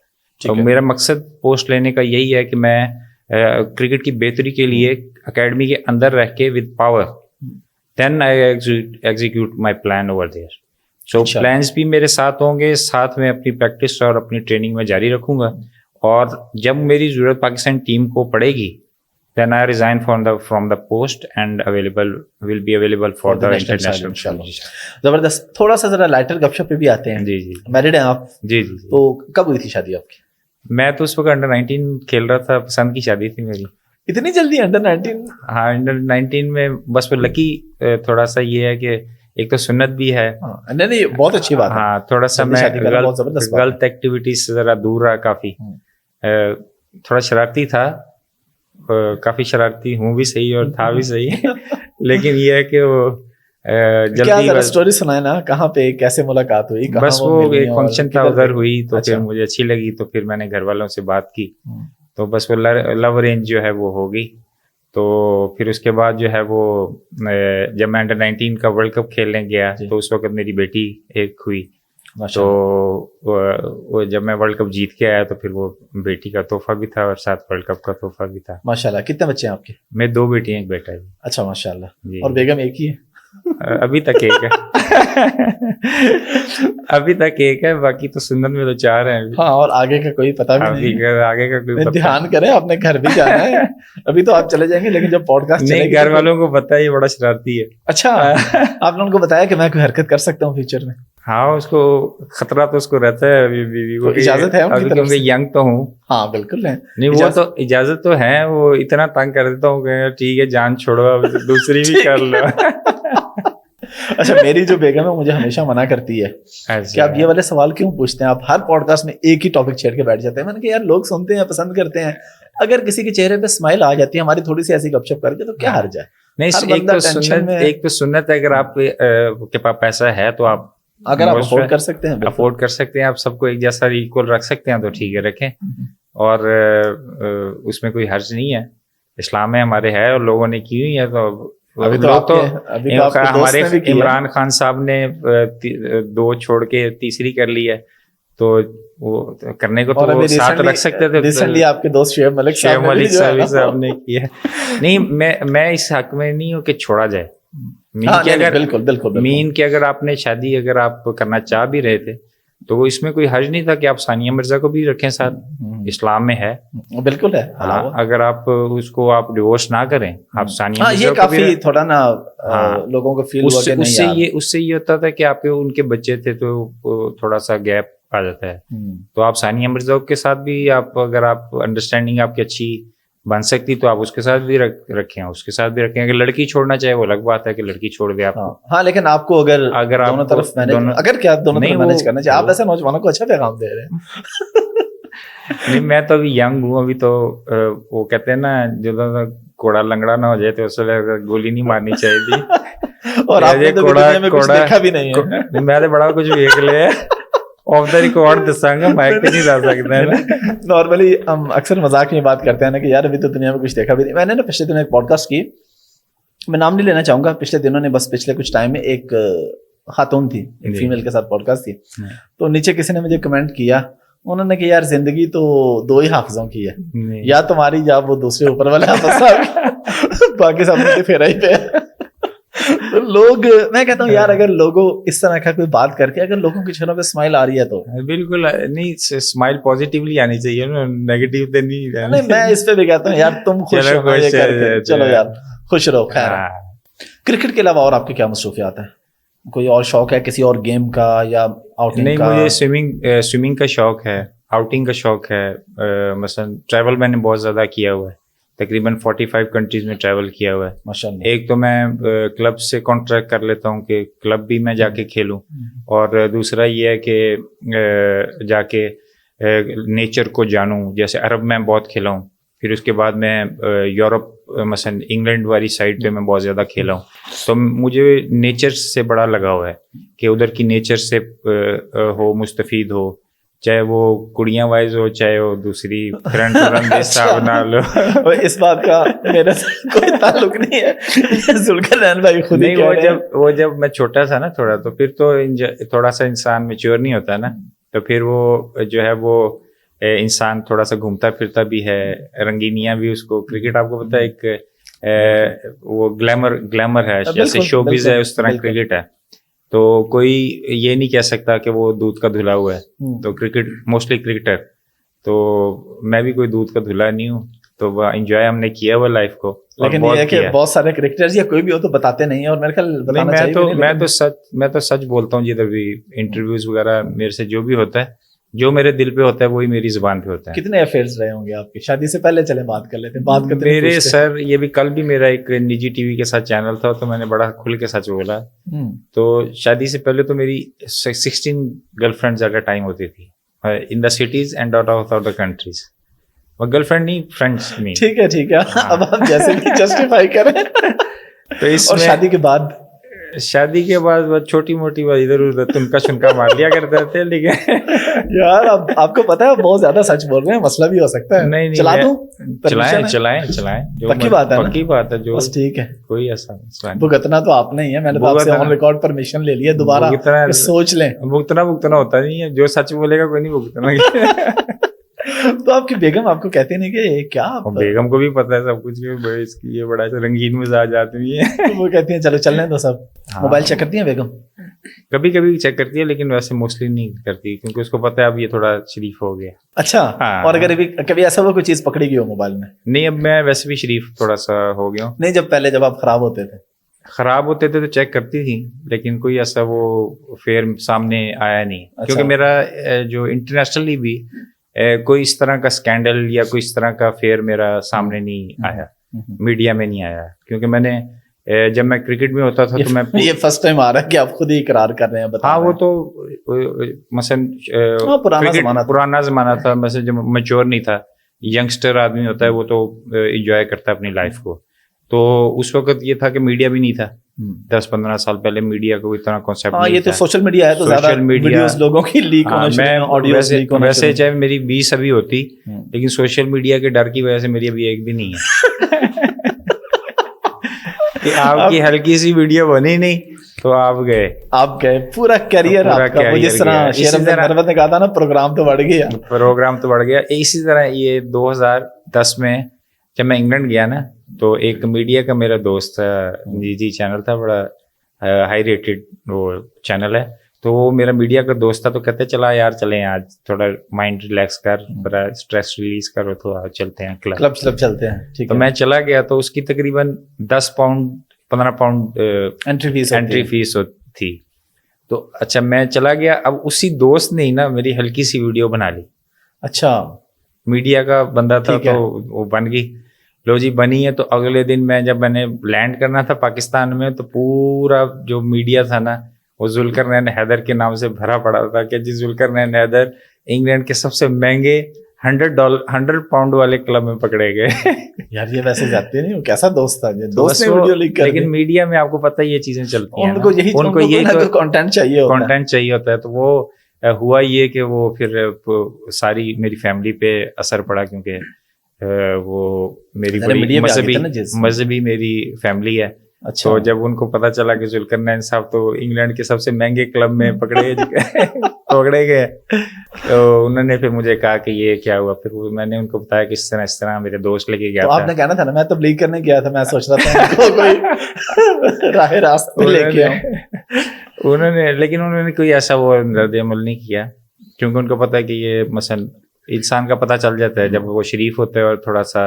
تو میرا مقصد پوسٹ لینے کا یہی ہے کہ میں کرکٹ کی بہتری کے لیے اکیڈمی کے اندر رہ کے with power then I execute my plan over there. So plans بھی میرے ساتھ ہوں گے, ساتھ میں اپنی پریکٹس اور اپنی ٹریننگ میں جاری رکھوں گا, اور جب میری ضرورت پاکستان ٹیم کو پڑے گی then I resign from the post and will be available for the international. زبردست. تھوڑا سا ذرا لائٹر گپ شپ پہ بھی آتے ہیں. جی جی. میرڈ ہیں آپ؟ جی جی. تو کب ہوئی تھی شادی آپ کی؟ میں تو اس وقت انڈر 19 کھیل رہا تھا, پسند کی شادی تھی میری. اتنی جلدی انڈر 19؟ ہاں انڈر 19 میں بس پھر لکی تھوڑا سا یہ ہے کہ ایک تو سنت بھی ہے. نہیں بہت اچھی بات ہے. ہاں تھوڑا سا میں غلط ایکٹیویٹیز سے ذرا دور رہا, کافی تھوڑا شرارتی تھا, کافی شرارتی ہوں بھی صحیح اور تھا بھی صحیح. لیکن یہ ہے کہ وہ جلدی اسٹوری سنائے نا, کہاں پہ کیسے ملاقات ہوئی؟ بس وہ ایک فنکشن تھا ادھر ہوئی تو پھر مجھے اچھی لگی تو پھر میں نے گھر والوں سے بات کی تو بس وہ لو رینج جو ہے وہ ہو گئی. تو پھر اس کے بعد جو ہے وہ جب میں انڈر 19 کا ورلڈ کپ کھیلنے گیا تو اس وقت میری بیٹی ایک ہوئی. تو جب میں ورلڈ کپ جیت کے آیا تو پھر وہ بیٹی کا تحفہ بھی تھا اور ساتھ ورلڈ کپ کا تحفہ بھی تھا. ماشاء اللہ. کتنے بچے ہیں آپ کے؟ میں 2 بیٹی ہیں, ایک بیٹا ہے. اچھا ماشاء اللہ. اور بیگم ایک ہی ہے؟ ابھی تک ایک ہے. ابھی تک ایک ہے, باقی تو سنت میں تو 4 ہیں. ہاں, اور آگے کا کوئی پتہ بھی نہیں. آگے کا کوئی دھیان کریں, آپ نے گھر بھی جانا ہے. ابھی تو آپ چلے جائیں گے, لیکن جب پوڈ کاسٹ چلے گا گھر والوں کو پتہ ہے یہ بڑا شرارتی ہے. اچھا, آپ نے ان کو بتایا کہ میں کوئی حرکت کر سکتا ہوں فیوچر میں؟ ہاں, اس کو خطرہ تو اس کو رہتا ہے. ابھی بیوی کو اجازت ہے کیونکہ ینگ تو ہوں. ہاں بالکل ہے. نہیں وہ تو اجازت تو ہے, وہ اتنا تنگ کر دیتا ہوں کہ ٹھیک ہے جان چھوڑو, دوسری بھی کر لو. اچھا, میری جو بیگم ہے مجھے ہمیشہ منع کرتی ہے کہ آپ یہ والے سوال کیوں پوچھتے ہیں, آپ ہر پوڈ کاسٹ میں ایک ہی ٹاپک چھیڑ کے بیٹھ جاتے ہیں. میں نے کہا یار لوگ سنتے ہیں, پسند کرتے ہیں, اگر کسی کے چہرے پہ اسمائل آ جاتی ہے ہماری تھوڑی سی ایسی گپ شپ کر کے تو کیا حرج ہے؟ نہیں, ایک تو سنت ہے, اگر آپ کے پاس پیسہ ہے تو آپ اگر آپ افورڈ کر سکتے ہیں, افورڈ کر سکتے ہیں, آپ سب کو ایک جیسا ایکول رکھ سکتے ہیں تو ٹھیک ہے رکھیں, اور اس میں کوئی حرج نہیں ہے. اسلام میں ہمارے ہے اور لوگوں نے کی ہوئی ہے. تو ہمارے عمران خان صاحب نے 2 چھوڑ کے تیسری کر لی ہے, تو وہ کرنے کو تو ساتھ رکھ سکتے تھے. ریسنٹلی آپ کے دوست شعیب ملک صاحب نے کی ہے. نہیں, میں اس حق میں نہیں ہوں کہ چھوڑا جائے. مین کہ اگر آپ نے شادی اگر آپ کرنا چاہ بھی رہے تھے تو اس میں کوئی حرج نہیں تھا کہ آپ ثانیہ مرزا کو بھی رکھیں ساتھ, اسلام میں ہے, بالکل ہے. ہاں, اگر آپ اس کو آپ ڈیورس نہ کریں, آپ ثانیہ مرزا یہ کافی تھوڑا نا لوگوں کو فیل ہوا کہ نہیں, اس سے یہ ہوتا تھا کہ آپ کے ان کے بچے تھے تو تھوڑا سا گیپ آ جاتا ہے. تو آپ ثانیہ مرزا کے ساتھ بھی آپ, اگر آپ انڈرسٹینڈنگ آپ کی اچھی بن سکتی تو آپ اس کے ساتھ بھی رکھیں, اس کے ساتھ بھی رکھیں. اگر لڑکی چھوڑنا چاہے وہ الگ بات ہے کہ لڑکی چھوڑ دے آپ کو. ہاں, لیکن آپ کو اگر دونوں طرف اگر کیا دونوں طرف مینیج کرنا چاہیے, آپ ایسے نوجوانوں کو اچھا پیغام دے رہے ہیں. نہیں, میں تو ابھی ینگ ہوں, ابھی تو وہ کہتے ہیں نا جو کوڑا لنگڑا نہ ہو جائے تو اس سے گولی نہیں مارنی چاہیے تھی. اور آپ نے تو دنیا میں کچھ دیکھا بھی نہیں ہے. میں نے بڑا کچھ دیکھ لیا آف دا ریکارڈ دساں گا, مائک پہ نہیں لا سکتا ہے. نارملی ہم اکثر مذاق میں بات کرتے ہیں نا کہ یار ابھی تو دنیا میں کچھ دیکھا بھی نہیں. میں نے نا پچھلے دنوں ایک پوڈ کاسٹ کی, میں نام نہیں لینا چاہوں گا, پچھلے دنوں نے بس پچھلے کچھ ٹائم میں ایک خاتون تھی, ایک فیمیل کے ساتھ پوڈ کاسٹ تھی. تو نیچے کسی نے مجھے کمنٹ کیا, انہوں نے کہ یار زندگی تو 2 ہی حافظوں کی ہے, یا تمہاری یا وہ دوسرے اوپر والے حافظ, باقی سب مجھے پھیرا ہی پہ. لوگ, میں کہتا ہوں یار اگر لوگوں اس طرح کا کوئی بات کر کے اگر لوگوں کی چہروں پہ اسمائل آ رہی ہے تو بالکل نہیں, اسمائل پازیٹیولی آنی چاہیے نا, نیگیٹو تو نہیں. میں اس پہ بھی کہتا ہوں یار تم خوش رہو, چلو یار خوش رہو. خیر, کرکٹ کے علاوہ اور آپ کے کیا مصروفیات ہیں؟ کوئی اور شوق ہے کسی اور گیم کا یا آؤٹنگ کا؟ نہیں, مجھے سوئمنگ کا شوق ہے, آؤٹنگ کا شوق ہے. مثلا ٹریول میں نے بہت زیادہ کیا ہوا ہے, تقریباً 45 کنٹریز میں ٹریول کیا ہوا ہے ماشاءاللہ. ایک تو میں کلب سے کانٹریکٹ کر لیتا ہوں کہ کلب بھی میں جا کے کھیلوں, اور دوسرا یہ ہے کہ جا کے نیچر کو جانوں. جیسے عرب میں بہت کھیلا ہوں, پھر اس کے بعد میں یورپ مثلا انگلینڈ والی سائڈ پہ میں بہت زیادہ کھیلا ہوں. تو مجھے نیچر سے بڑا لگاؤ ہے کہ ادھر کی نیچر سے ہو مستفید ہو, چاہے وہ کڑیاں وائز ہو چاہے وہ دوسری فرنٹ صاحب نہ لو. اس بات کا میرا کوئی تعلق نہیں ہے, ذوالقرنین بھائی خود ہی وہ جب میں چھوٹا تھا نا تھوڑا, تو پھر تو تھوڑا سا انسان میچور نہیں ہوتا نا, تو پھر وہ جو ہے وہ انسان تھوڑا سا گھومتا پھرتا بھی ہے, رنگینیاں بھی اس کو. کرکٹ آپ کو پتا ہے ایک وہ گلیمر ہے, جیسے شوبز ہے اس طرح کرکٹ ہے. تو کوئی یہ نہیں کہہ سکتا کہ وہ دودھ کا دھلا ہوا ہے. تو کرکٹ موسٹلی کرکٹر, تو میں بھی کوئی دودھ کا دھلا نہیں ہوں, تو وہ انجوائے ہم نے کیا ہوا لائف کو. لیکن یہ ہے کہ بہت سارے کرکٹرز یا کوئی بھی ہو تو بتاتے نہیں ہیں, اور میرے خیال بتانا چاہیے. میں تو سچ بولتا ہوں جدھر بھی انٹرویوز وغیرہ میرے سے جو بھی ہوتا ہے, جو میرے دل پہ ہوتا ہے وہی میری زبان پہ ہوتا ہے. کتنے افیئرز رہے ہوں گے آپ کی شادی سے پہلے؟ چلے بات کر لیتے ہیں. بات کرتے ہیں میرے سر, یہ بھی کل بھی میرا ایک نجی ٹی وی کے ساتھ چینل تھا, تو میں نے بڑا کھل کے سچ بولا. تو شادی سے پہلے تو میری 16 girl friends at a time ہوتی تھی, in the cities and out of the countries. Girl friend نہیں, فرینڈس نہیں. ٹھیک ہے, اب آپ جیسے بھی جسٹیفائی کریں. تو اس اور شادی کے بعد بس چھوٹی موٹی بات ادھر ادھر تنکا شنکا مار لیا کرتے تھے. لیکن یار اب آپ کو پتا ہے بہت زیادہ سچ بول رہے ہیں, مسئلہ بھی ہو سکتا ہے. نہیں, چلا دوں, چلائیں. پکی بات ہے جو بس ٹھیک ہے. کوئی ایسا مسئلہ بھگتنا تو آپ نے ہی ہے, میں نے تو آپ سے آن ریکارڈ پرمیشن لے لیا دوبارہ, سوچ لیں. بھگتنا ہوتا نہیں ہے, جو سچ بولے گا کوئی نہیں بھگتنا. تو آپ کی بیگم آپ کو کہتے نہیں کہ کیا؟ بیگم کو بھی پتا ہے سب کچھ, یہ بڑا رنگین مزاج آدمی ہے. وہ کہتی ہیں چلو چلنے دو سب. موبائل چیک کرتی ہیں بیگم؟ کبھی کبھی چیک کرتی ہے, لیکن ویسے موسٹلی نہیں کرتی, کیونکہ اس کو پتا ہے اب یہ تھوڑا شریف ہو گیا. اچھا, اور اگر کبھی ایسا ہوا کوئی چیز پکڑی گئی ہو موبائل میں؟ نہیں, اب میں ویسے بھی شریف تھوڑا سا ہو گیا ہوں. نہیں, جب آپ خراب ہوتے تھے تو چیک کرتی تھی, لیکن کوئی ایسا وہ فیئر سامنے آیا نہیں. کیونکہ میرا جو انٹرنیشنلی بھی کوئی اس طرح کا اسکینڈل یا کوئی اس طرح کا فیئر میرا سامنے نہیں آیا, میڈیا میں نہیں آیا. کیونکہ میں نے جب میں کرکٹ میں ہوتا تھا تو میں یہ فرسٹ ٹائم آ رہا ہے کہ آپ خود ہی اقرار کر رہے ہیں. ہاں, وہ تو مثلا پرانا زمانہ تھا, مثلا جب میچور نہیں تھا, ینگسٹر آدمی ہوتا ہے وہ تو انجوائے کرتا ہے اپنی لائف کو. تو اس وقت یہ تھا کہ میڈیا بھی نہیں تھا. 10-15 سال پہلے میڈیا کو اتنا کانسیپٹ نہیں تھا. یہ تو سوشل میڈیا ہے, تو زیادہ ویڈیوز لوگوں کی لیک ہونا شروع ہیں, آڈیوز لیک ہونا. ویسے چاہے میری 20 ابھی ہوتی, لیکن سوشل میڈیا کے ڈر کی وجہ سے میری ابھی ایک بھی نہیں ہے. کہ آپ کی ہلکی سی ویڈیو بنی نہیں تو آپ گئے پورا کیریئر آپ کا. جس طرح شیر احمد نے کہا تھا نا, پروگرام تو بڑھ گیا. اسی طرح یہ 2010 میں جب میں انگلینڈ گیا نا, تو ایک میڈیا کا میرا دوست تھا, جی چینل تھا, بڑا ہائی ریٹڈ وہ چینل ہے. تو وہ میرا میڈیا کا دوست تھا, تو کہتے چلا یار چلیں آج تھوڑا مائنڈ ریلیکس کر, بڑا اسٹریس ریلیز کرو, تو چلتے ہیں کلب چلتے ہیں. تو میں چلا گیا, تو اس کی تقریباً 10 پاؤنڈ 15 پاؤنڈ انٹری فیس تھی. تو اچھا میں چلا گیا, اب اسی دوست نے ہی نا میری ہلکی سی ویڈیو بنا لی. اچھا میڈیا کا بندہ تھا تو وہ بن گئی, لو جی بنی ہے. تو اگلے دن جب میں نے لینڈ کرنا تھا پاکستان میں, تو پورا جو میڈیا تھا نا وہ ذوالقرنین حیدر کے نام سے بھرا پڑا تھا کہ جی ذوالقرنین حیدر انگلینڈ کے سب سے مہنگے $100 پاؤنڈ والے کلب میں پکڑے گئے. یار یہ ویسے جاتے نہیں, وہ کیسا دوست تھا دوست نے ویڈیو لیک کر. لیکن میڈیا میں آپ کو پتہ یہ چیزیں چلتی ہیں, ان کو یہی کنٹینٹ چاہیے ہوتا ہے. تو وہ ہوا یہ کہ وہ پھر ساری میری فیملی پہ اثر پڑا, کیونکہ وہ میری بڑی مذہبی میری فیملی ہے. اچھا. تو جب ان کو پتا چلا کہ ذوالقرنین صاحب تو انگلینڈ کے سب سے مہنگے کلب میں پکڑے گئے, تو انہوں نے پھر مجھے کہا کہ یہ کیا ہوا. پھر میں نے ان کو بتایا کہ اس طرح میرے دوست لے کے گیا تھا. آپ نے کہنا تھا نا میں تبلیغ کرنے گیا تھا, میں سوچ رہا تھا کوئی راہ راست پہ لے کے آؤں. لیکن انہوں نے کوئی ایسا وہ رد عمل نہیں کیا, کیونکہ ان کو پتا ہے کہ یہ مثلا انسان کا پتہ چل جاتا ہے جب وہ شریف ہوتے ہیں, اور تھوڑا سا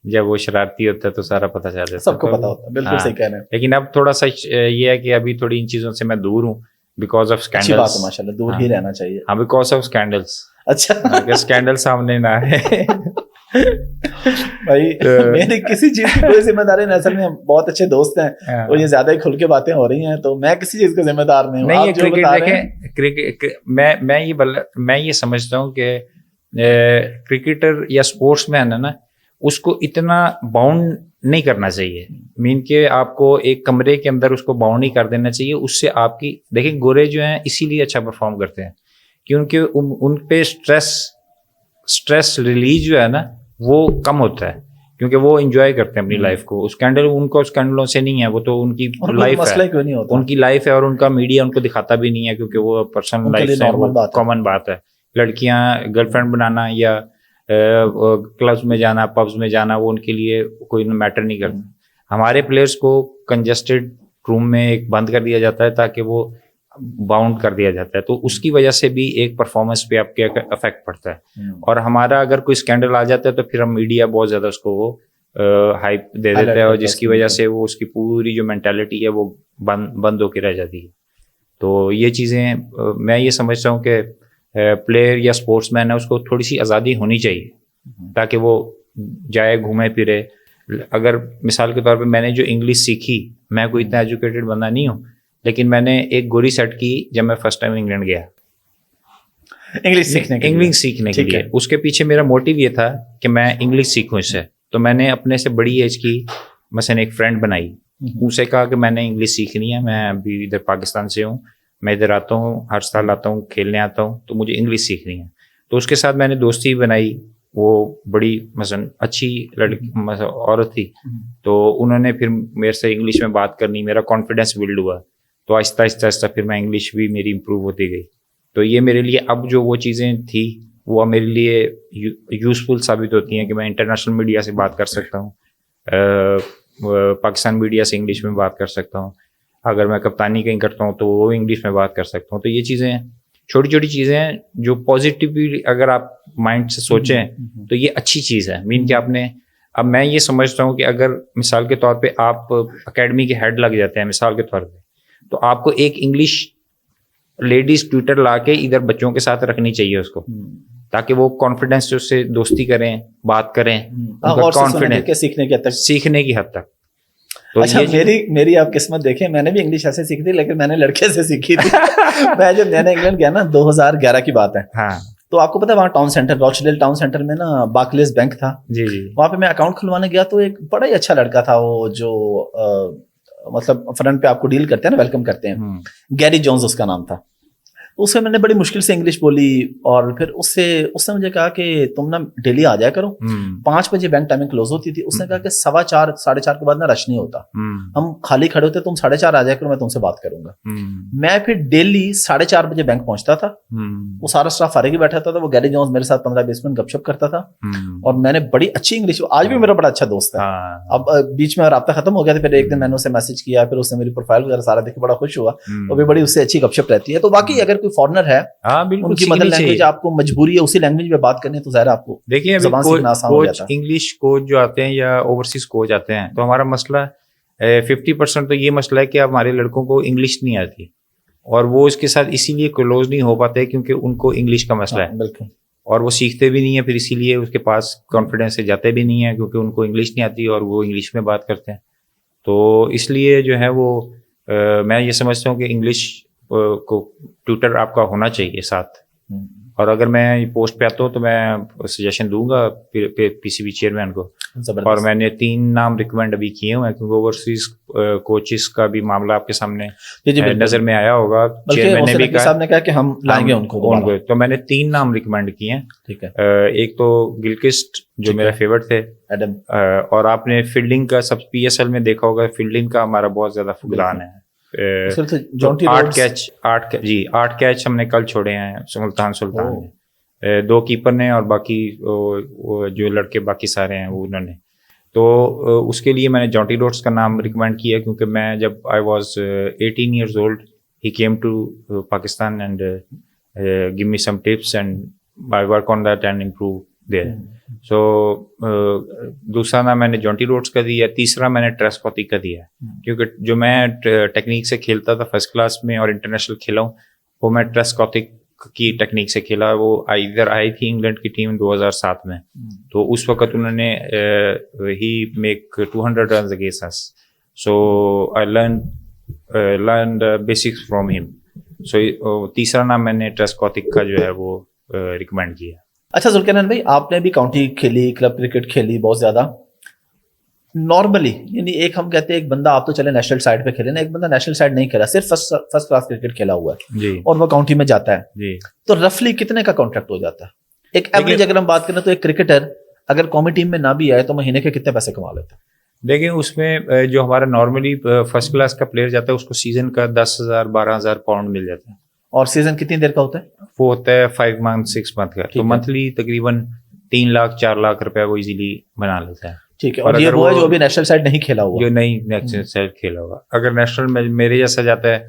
جب وہ شرارتی ہوتا ہے تو سارا پتہ چل جاتا ہے, سب کو پتا ہوتا ہے. بالکل صحیح کہہ رہے ہیں. لیکن اب تھوڑا سا یہ ہے کہ ابھی تھوڑی ان چیزوں سے میں دور ہوں, بیکاز آف اسکینڈلز. اچھی بات ہے ماشاءاللہ, دور ہی رہنا چاہیے. ہاں, بیکاز آف اسکینڈلز. اچھا اسکینڈل سامنے نہ ہے بھائی. میری کسی چیز کی کوئی ذمہ داری نہیں, اصل میں بہت اچھے دوست ہیں, وہ یہ زیادہ ہی کھل کے باتیں ہو رہی ہیں, تو میں کسی چیز کا ذمہ دار نہیں ہوں. آپ جو بتا رہے ہیں, میں یہ سمجھتا ہوں کہ کرکٹر یا اسپورٹس مین ہے نا, اس کو اتنا باؤنڈ نہیں کرنا چاہیے. مین کہ آپ کو ایک کمرے کے اندر اس کو باؤنڈ نہیں کر دینا چاہیے. اس سے آپ کی دیکھیں گورے جو ہیں اسی لیے اچھا پرفارم کرتے ہیں, کیونکہ ان پہ اسٹریس ریلیز جو ہے نا وہ کم ہوتا ہے, کیونکہ وہ انجوائے کرتے ہیں اپنی لائف کو. ان کو اسکینڈلوں سے نہیں ہے, وہ تو ان کی لائف ہے, ان کی لائف ہے, اور ان کا میڈیا ان کو دکھاتا بھی نہیں ہے, کیونکہ وہ پرسنل لائف سے کامن بات ہے. لڑکیاں گرل فرینڈ بنانا یا کلبس میں جانا, پبس میں جانا, وہ ان کے لیے کوئی میٹر نہیں کرتا. ہمارے پلیئرس کو کنجسٹڈ روم میں ایک بند کر دیا جاتا ہے تاکہ وہ باؤنڈ کر دیا جاتا ہے, تو اس کی وجہ سے بھی ایک پرفارمنس پہ آپ کے افیکٹ پڑتا ہے. اور ہمارا اگر کوئی اسکینڈل آ جاتا ہے تو پھر ہم میڈیا بہت زیادہ اس کو وہ ہائپ دے دیتا ہے, اور جس کی وجہ سے وہ اس کی پوری جو مینٹالٹی ہے وہ بند ہو کے رہ جاتی ہے. تو یہ چیزیں میں یہ سمجھتا ہوں کہ پلیئر یا اسپورٹس مین ہے اس کو تھوڑی سی آزادی ہونی چاہیے, تاکہ وہ جائے گھومے پھرے. اگر مثال کے طور پہ میں نے جو انگلش سیکھی, میں کوئی اتنا ایجوکیٹڈ بندہ نہیں ہوں, لیکن میں نے ایک گوری سیٹ کی جب میں فرسٹ ٹائم انگلینڈ گیا انگلش سیکھنے کے لیے. اس کے پیچھے میرا موٹیو یہ تھا کہ میں انگلش سیکھوں اس سے. تو میں نے اپنے سے بڑی ایج کی مثلا ایک فرینڈ بنائی, اسے کہا کہ میں نے انگلش سیکھنی ہے, میں ابھی ادھر پاکستان سے ہوں, میں ادھر آتا ہوں, ہر سال آتا ہوں, کھیلنے آتا ہوں, تو مجھے انگلش سیکھنی ہے. تو اس کے ساتھ میں نے دوستی بنائی, وہ بڑی مثلا اچھی لڑکی عورت تھی, تو انہوں نے پھر میرے سے انگلش میں بات کرنی, میرا کانفیڈینس بلڈ ہوا. تو آہستہ آہستہ پھر میں انگلش بھی میری امپروو ہوتی گئی. تو یہ میرے لیے اب جو وہ چیزیں تھیں وہ میرے لیے یوزفل ثابت ہوتی ہیں کہ میں انٹرنیشنل میڈیا سے بات کر سکتا ہوں, پاکستان میڈیا سے انگلش میں بات کر سکتا ہوں, اگر میں کپتانی کہیں کرتا ہوں تو وہ انگلش میں بات کر سکتا ہوں. تو یہ چیزیں چھوٹی چھوٹی چیزیں ہیں جو پازیٹیولی اگر آپ مائنڈ سے سوچیں تو یہ اچھی چیز ہے. مین کہ آپ نے, اب میں یہ سمجھتا ہوں کہ اگر مثال کے طور پہ آپ اکیڈمی کے ہیڈ لگ جاتے ہیں مثال کے طور پہ, تو آپ کو ایک انگلش لیڈیز ٹویٹر لا کے ادھر بچوں کے ساتھ رکھنی چاہیے اس کو, تاکہ وہ کانفیڈینس سے اس سے دوستی کریں, بات کریں, کانفیڈینس سیکھنے کی حد تک. اچھا میری آپ قسمت دیکھیں, میں نے بھی انگلش ایسے سیکھی تھی, لیکن میں نے لڑکے سے سیکھی تھی. میں جب نیا انگلینڈ گیا نا 2011 کی بات ہے, ہاں, تو آپ کو پتا ہے وہاں ٹاؤن سینٹر, روچڈیل ٹاؤن سینٹر میں نا بارکلیز بینک تھا. جی جی, وہاں پہ میں اکاؤنٹ کھلوانے گیا, تو ایک بڑا ہی اچھا لڑکا تھا, وہ جو مطلب فرنٹ پہ آپ کو ڈیل کرتے ہیں نا, ویلکم کرتے ہیں, گیری جونز اس کا نام تھا. اس میں نے بڑی مشکل سے انگلش بولی اور پھر اس نے مجھے کہا کہ تم نا ڈیلی آ جایا کرو, 5 بجے بینک ٹائمنگ کلوز ہوتی تھی. اس نے کہا کہ 4:15 4:30 کے بعد نا رش نہیں ہوتا, ہم خالی کھڑے ہوتے, تم 4:30 آ جایا کرو, میں تم سے بات کروں گا. میں پھر ڈیلی 4:30 بجے بینک پہنچتا تھا, وہ سارا اسٹاف فارغ ہی بیٹھا تھا, وہ گیری جونز میرے ساتھ 15-20 منٹ گپ شپ کرتا تھا, اور میں نے بڑی اچھی انگلش, آج بھی میرا بڑا اچھا دوست ہے. اب بیچ میں رابطہ ختم ہو گیا تھا, پھر ایک دن میں نے اسے میسج کیا, پھر اس نے میری پروفائل وغیرہ سارا دیکھ کے بڑا خوش ہوا, اور بھی بڑی اس سے اچھی گپ شپ رہتی ہے. تو باقی اگر کوئی فارنر ہے ان کی مدر لینگویج آپ کو مجبوری ہے اسی لینگویج میں بات کرنی, تو ظاہر آپ کو دیکھیں زبان سیکھنا آسان ہو جاتا ہے. انگلش کوچ جو آتے ہیں یا اوورسیز کوچ آتے ہیں, تو ہمارا مسئلہ 50% تو یہ مسئلہ ہے کہ ہمارے لڑکوں کو انگلش نہیں آتی, اور وہ اس کے ساتھ اسی لیے کلوز نہیں ہو پاتے کیونکہ ان کو انگلش کا مسئلہ ہے. بالکل, اور وہ سیکھتے بھی نہیں ہیں, پھر اسی لیے اس کے پاس کانفیڈینس سے جاتے بھی نہیں ہیں کیونکہ ان کو انگلش نہیں آتی اور وہ انگلش میں بات کرتے ہیں. تو اس لیے جو ہے وہ میں یہ سمجھتا ہوں کہ انگلش کو ٹیوٹر آپ کا ہونا چاہیے ساتھ. اور اگر میں پوسٹ پہ آتا ہوں تو میں سجیشن دوں گا پی سی بی چیئرمین کو, اور میں نے 3 نام ریکمینڈ ابھی کیے ہوئے ہیں کیونکہ اوورسیز کوچز کا بھی معاملہ آپ کے سامنے نظر میں آیا ہوگا. چیئرمین نے بھی کہا کہ ہم لائیں گے ان کو, تو میں نے 3 نام ریکمینڈ کیے ہیں. ٹھیک ہے, ایک تو گلکسٹ جو میرا فیورٹ تھے, اور آپ نے فیلڈنگ کا سب پی ایس ایل میں دیکھا ہوگا, فیلڈنگ کا ہمارا بہت زیادہ فقدان ہے. 8 کیچ ہم نے کل چھوڑے ہیں سلطان نے, 2 کیپر نے, اور باقی جو لڑکے باقی سارے ہیں وہ انہوں نے. تو اس کے لیے میں نے جونٹی روڈس کا نام ریکمینڈ کیا کیونکہ میں جب آئی واز 18 years old ہی came to Pakistan and gave me some tips and I work on that and improve there. So دوسرا نام میں نے جونٹی روڈس کا دیا, تیسرا میں نے ٹریس کوتی کا دیا, کیونکہ جو میں ٹیکنیک سے کھیلتا تھا فرسٹ کلاس میں اور انٹرنیشنل کھیلا ہوں وہ میں ٹریس کوتی کی ٹیکنیک سے کھیلا. وہ ادھر آئی تھی انگلینڈ کی ٹیم 2007 میں, تو اس وقت انہوں نے he make 200 runs against us, so I learned basics from him. So تیسرا نام میں نے ٹریس کوتی کا جو ہے وہ ریکمینڈ کیا. اچھا ذوالقرنین بھائی, آپ نے بھی کاؤنٹی کھیلی, کلب کرکٹ کھیلی بہت زیادہ. نارملی یعنی ایک ہم کہتے ہیں ایک بندہ, آپ تو چلے نیشنل سائڈ پہ کھیلے نا, ایک بندہ نیشنل سائڈ نہیں کھیلا, صرف فرسٹ کلاس کرکٹ کھیلا ہوا ہے جی, اور وہ کاؤنٹی میں جاتا ہے جی, تو رفلی کتنے کا کانٹریکٹ ہو جاتا ہے ایک ایوریج؟ اگر ہم بات کریں تو ایک کرکٹر اگر قومی ٹیم میں نہ بھی آئے تو مہینے کے کتنے پیسے کما لیتا ہے؟ دیکھیں اس میں جو ہمارا نارملی فرسٹ کلاس کا پلیئر جاتا ہے اس کو سیزن کا 10,000 12,000 پاؤنڈ مل جاتا ہے. اور سیزن کتنی دیر کا ہوتا ہے؟ وہ ہوتا ہے 5 month 6 month کا, تو منتھلی تقریباً 3 لاکھ 4 لاکھ روپے وہ ایزیلی بنا لیتا ہے. ٹھیک ہے, اور یہ وہ ہے جو ابھی نیشنل سائڈ نہیں کھیلا ہوا, جو نہیں نیشنل سائڈ کھیلا ہوا. اگر نیشنل میں میرے جیسا جاتا ہے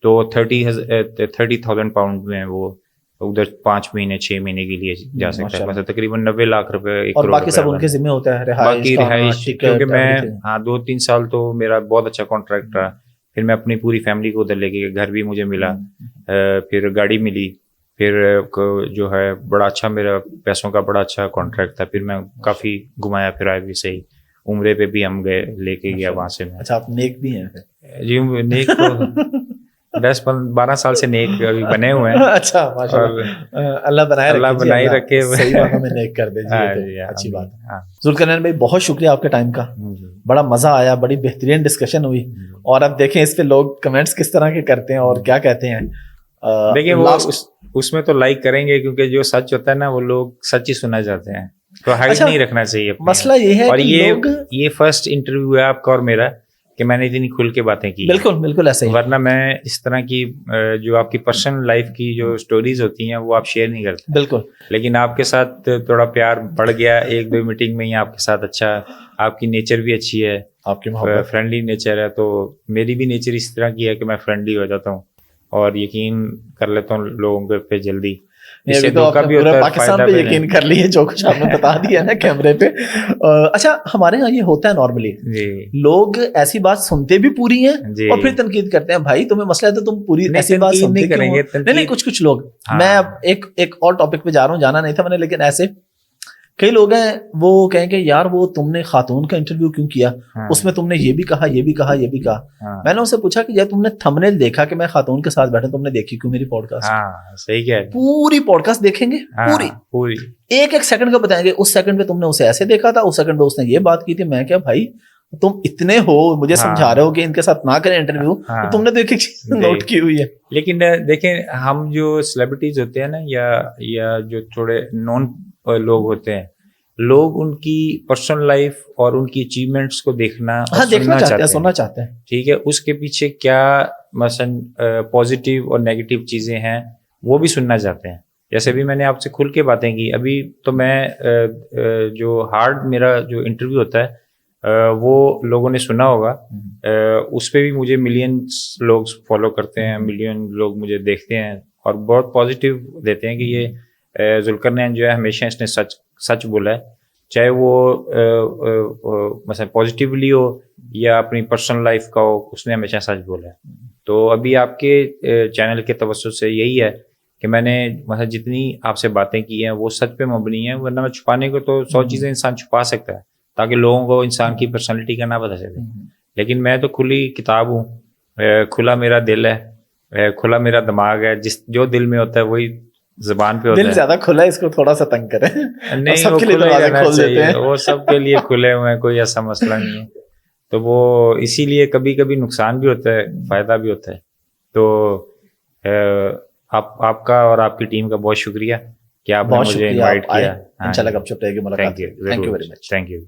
تو 30,000 پاؤنڈ میں وہ ادھر 5 مہینے 6 مہینے کے لیے جا سکتا ہے, مثلا تقریباً 90 لاکھ روپے. اور باقی سب ان کے ذمہ ہوتا ہے, باقی رہائش, کیونکہ میں 2-3 سال تو میرا بہت اچھا کانٹریکٹ رہا. پھر میں اپنی پوری فیملی کو ادھر لے کے, گھر بھی مجھے ملا, پھر گاڑی ملی, پھر جو ہے بڑا اچھا میرا پیسوں کا بڑا اچھا کانٹریکٹ تھا. پھر میں کافی گھمایا پھرایا بھی صحیح, عمرے پہ بھی ہم گئے لے کے گیا وہاں سے. اچھا, آپ نیک بھی ہیں جی, نیک تو 10-12 سال سے نیک بنے ہوئے ہیں. اچھا ماشاءاللہ, اللہ بنائے رکھے, صحیح معنوں میں نیک کر دے. اچھی بات ہے. ذوالقرنین بھائی بہت شکریہ آپ کے ٹائم کا, بڑا مزہ آیا, بڑی بہترین ڈسکشن ہوئی, اور اب دیکھیں اس پہ لوگ کمنٹس کس طرح کے کرتے ہیں اور کیا کہتے ہیں. دیکھیں وہ اس میں تو لائک کریں گے کیونکہ جو سچ ہوتا ہے نا وہ لوگ سچ ہی سنا جاتے ہیں, تو ہائڈ نہیں رکھنا چاہیے. مسئلہ یہ ہے, اور یہ فرسٹ انٹرویو ہے آپ کا اور میرا کہ میں نے اتنی کھل کے باتیں کی. بالکل ایسا ہی, ورنہ میں اس طرح کی جو آپ کی پرسنل لائف کی جو سٹوریز ہوتی ہیں وہ آپ شیئر نہیں کرتے. بالکل, لیکن آپ کے ساتھ تھوڑا پیار بڑھ گیا 1-2 میٹنگ میں ہی آپ کے ساتھ. اچھا, آپ کی نیچر بھی اچھی ہے, آپ کی فرینڈلی نیچر ہے, تو میری بھی نیچر اس طرح کی ہے کہ میں فرینڈلی ہو جاتا ہوں اور یقین کر لیتا ہوں لوگوں پہ جلدی. پاکستان پہ یقین کر لیے جو کچھ آپ نے بتا دیا نا کیمرے پہ. اچھا, ہمارے یہاں یہ ہوتا ہے نارملی, لوگ ایسی بات سنتے بھی پوری ہیں اور پھر تنقید کرتے ہیں. بھائی تمہیں مسئلہ ہے تو تم پوری ایسی بات سنتے کریں گے. نہیں, کچھ لوگ, میں اب ایک اور ٹاپک پہ جا رہا ہوں, جانا نہیں تھا میں نے, لیکن ایسے کئی لوگ ہیں وہ کہیں کہ یار وہ تم نے خاتون کا انٹرویو کیوں کیا, اس میں تم نے یہ بھی کہا یہ بھی کہا یہ بھی کہا. میں نے اسے پوچھا کہ یار تم نے تھمبنیل دیکھا کہ میں خاتون کے ساتھ بیٹھا, تم نے دیکھی کیوں میری پوڈ کاسٹ؟ صحیح ہے, پوری پوڈ کاسٹ دیکھیں گے, پوری 1-1 سیکنڈ کا بتائیں گے, اس سیکنڈ پہ تم نے اسے ایسے دیکھا تھا, اس سیکنڈ پہ اس نے یہ بات کی تھی. میں کیا بھائی تم اتنے ہو مجھے سمجھا رہے ہو کہ ان کے ساتھ نہ کریں انٹرویو, تو تم نے تو ایک ایک چیز نوٹ کی ہوئی ہے. لیکن دیکھیں ہم جو سیلیبریٹیز ہوتے ہیں نا یا جو تھوڑے نون لوگ ہوتے ہیں, لوگ ان کی پرسنل لائف اور ان کی اچیومنٹس کو دیکھنا سننا چاہتے ہیں. ٹھیک ہے, اس کے پیچھے کیا مثلا پازیٹیو اور نیگیٹو چیزیں ہیں وہ بھی سننا چاہتے ہیں. جیسے بھی میں نے آپ سے کھل کے باتیں کی, ابھی تو میں جو ہارڈ میرا جو انٹرویو ہوتا ہے وہ لوگوں نے سنا ہوگا, اس پہ بھی مجھے ملینس لوگ فالو کرتے ہیں, ملین لوگ مجھے دیکھتے ہیں اور بہت پازیٹیو دیتے ہیں کہ یہ ذوالقرنین جو ہے ہمیشہ اس نے سچ بولا ہے, چاہے وہ مثلا پازیٹیولی ہو یا اپنی پرسنل لائف کا ہو, اس نے ہمیشہ سچ بولا ہے. تو ابھی آپ کے چینل کے توسط سے یہی ہے کہ میں نے مثلا جتنی آپ سے باتیں کی ہیں وہ سچ پہ مبنی ہیں, ورنہ میں چھپانے کو تو 100 چیزیں انسان چھپا سکتا ہے تاکہ لوگوں کو انسان کی پرسنالٹی کا نہ پتہ چلے. لیکن میں تو کھلی کتاب ہوں, کھلا میرا دل ہے, کھلا میرا دماغ ہے, جو دل میں ہوتا ہے وہی زبان پہ ہوتا ہے. دل زیادہ کھلا ہے, اس کو تھوڑا سا تنگ کریں. نہیں, وہ کھلا ہی رہنا چاہیے, وہ سب کے لیے کھلے ہوئے ہیں, کوئی ایسا مسئلہ نہیں ہے. تو وہ اسی لیے کبھی کبھی نقصان بھی ہوتا ہے, فائدہ بھی ہوتا ہے. تو آپ کا اور آپ کی ٹیم کا بہت شکریہ کہ آپ نے مجھے انوائٹ کیا. انشاءاللہ گپ شپ رہے گی ملاقات. Thank you very much. Thank you.